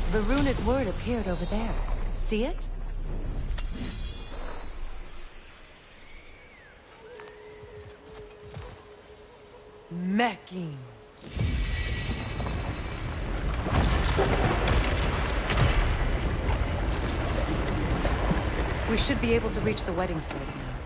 The runic word appeared over there. See it? Mecking. We should be able to reach the wedding site now.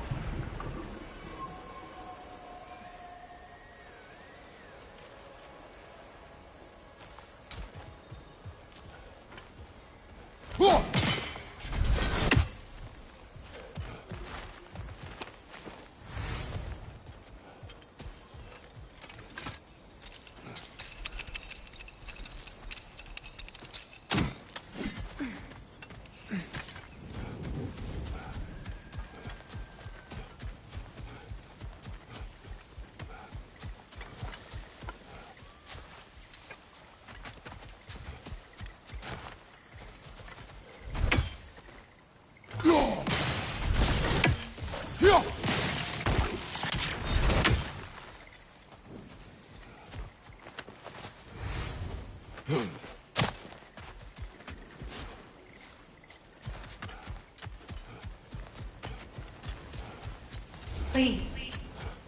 Please,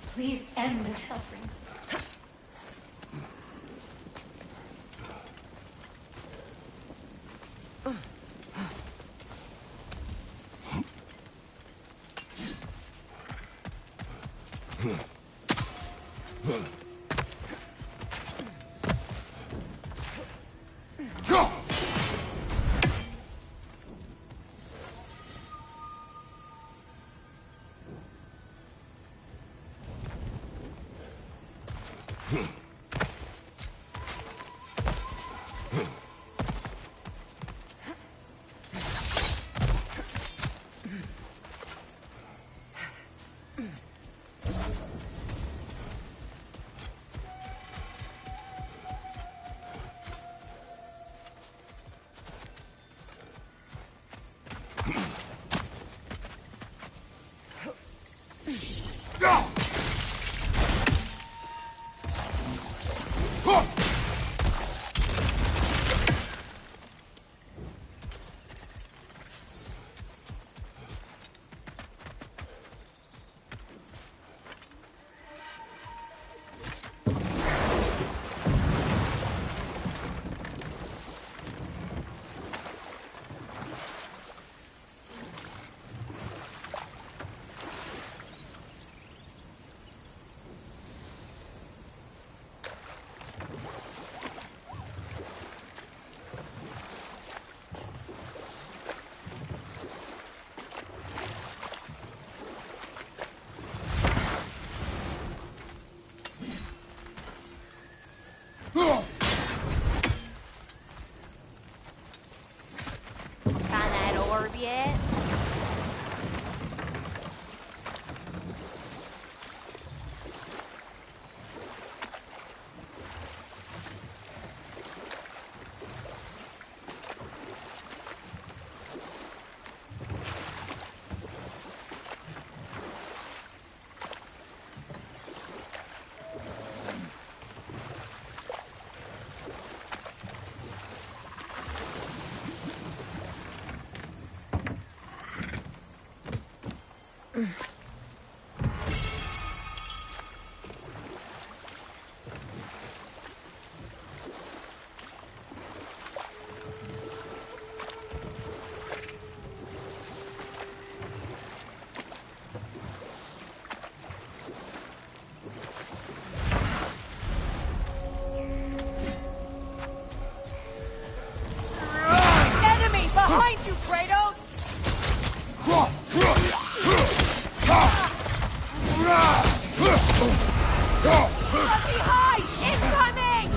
please end their suffering. Enemy behind you, Kratos! From behind! Incoming!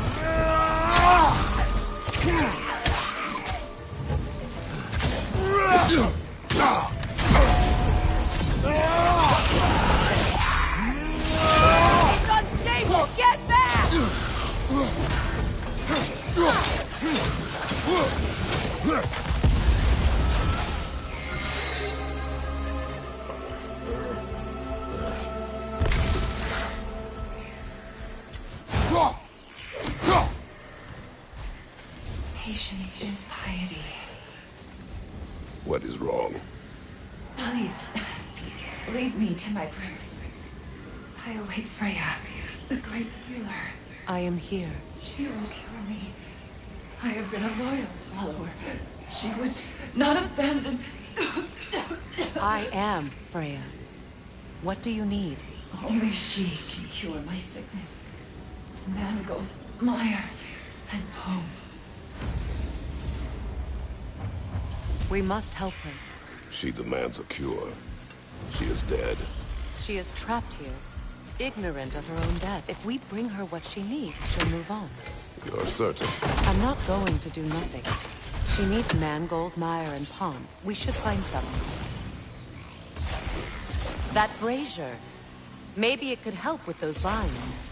It's unstable! Get back! Patience is piety. What is wrong? Please, leave me to my prayers. I await Freya, the great healer. I am here. She will cure me. I have been a loyal follower. She would not abandon... I am Freya. What do you need? Only she can cure my sickness. Mangold, mire, and home. We must help her. She demands a cure. She is dead. She is trapped here, ignorant of her own death. If we bring her what she needs, she'll move on. You're certain? I'm not going to do nothing. She needs mangold, mire, and palm. We should find some. That brazier. Maybe it could help with those vines.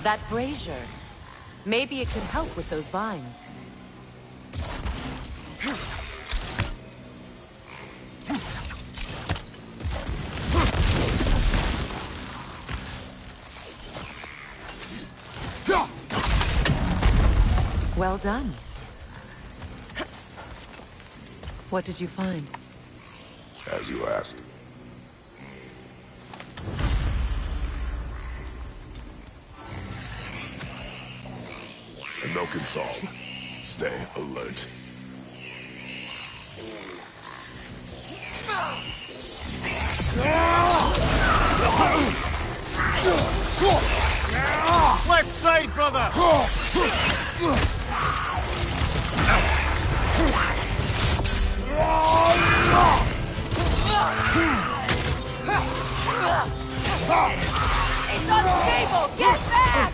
That brazier. Maybe it could help with those vines. Well done. What did you find? As you asked. A milk and salt. Stay alert. Left side, brother! It's unstable! Get back!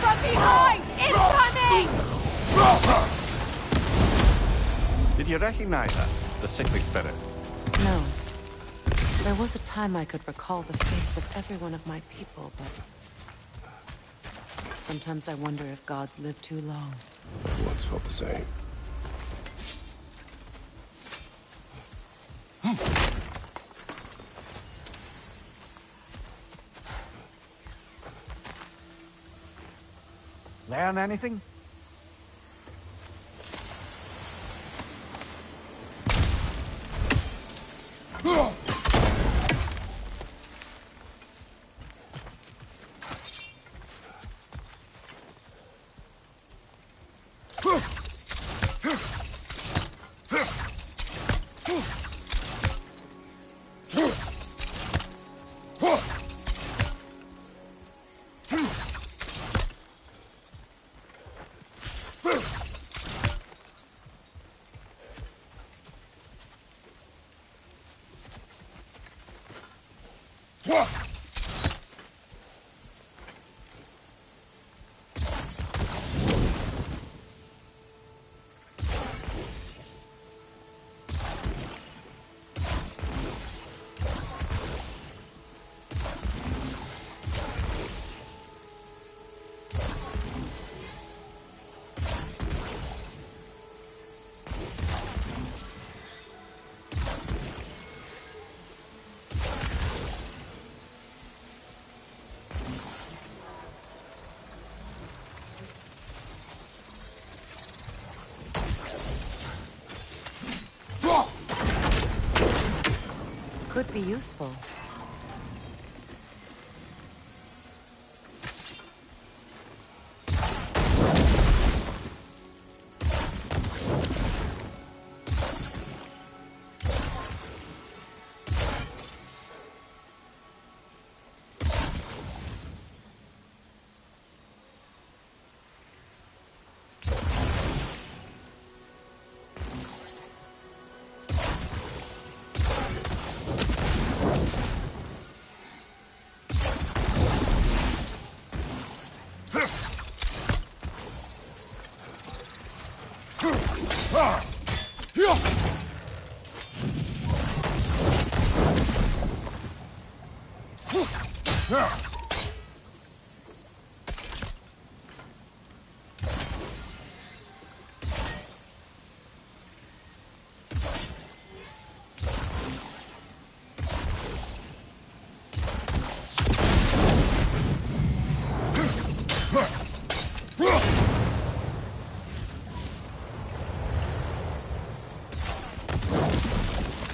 From behind! Incoming! Did you recognize her? The sickly spirit? No. There was a time I could recall the face of every one of my people, but... sometimes I wonder if gods live too long. I once felt the same. Learn anything? Could be useful.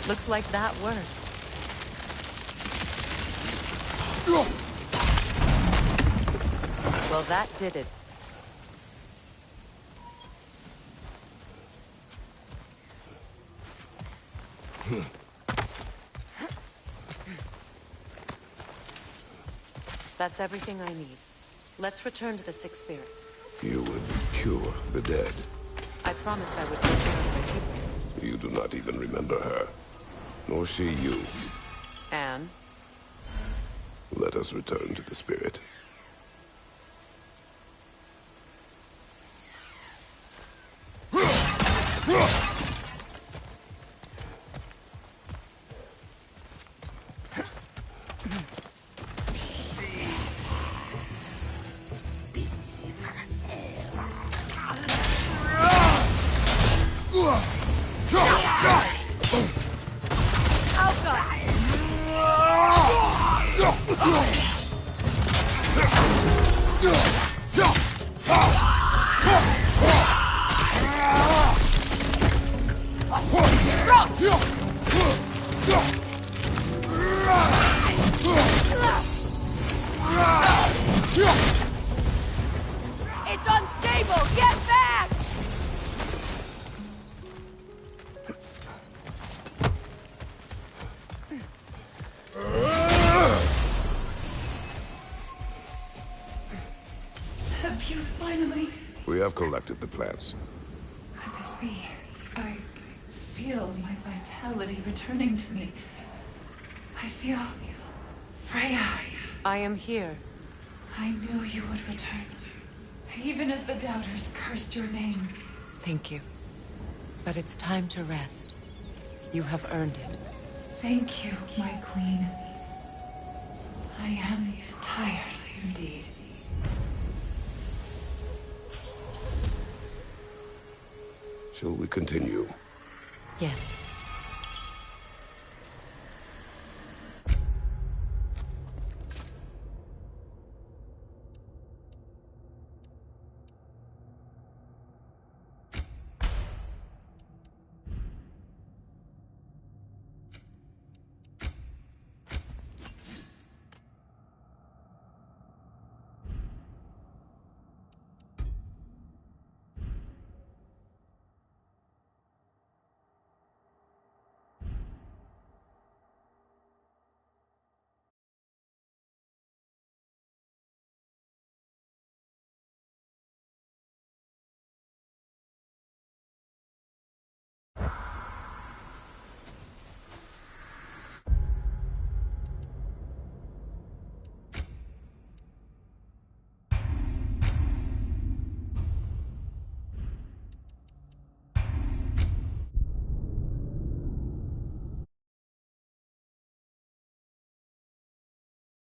Looks like that worked. Well, that did it. That's everything I need. Let's return to the Sixth Spirit. You would cure the dead. I promised I would take care of my people. You do not even remember her. Nor she you. And? Let us return to the spirit. It's unstable! Get back! Have you finally... We have collected the plants. Could this be? I feel my vitality returning to me. I feel... Freya. I am here. I knew you would return. Even as the doubters cursed your name. Thank you. But it's time to rest. You have earned it. Thank you, my queen. I am tired indeed. Shall we continue? Yes.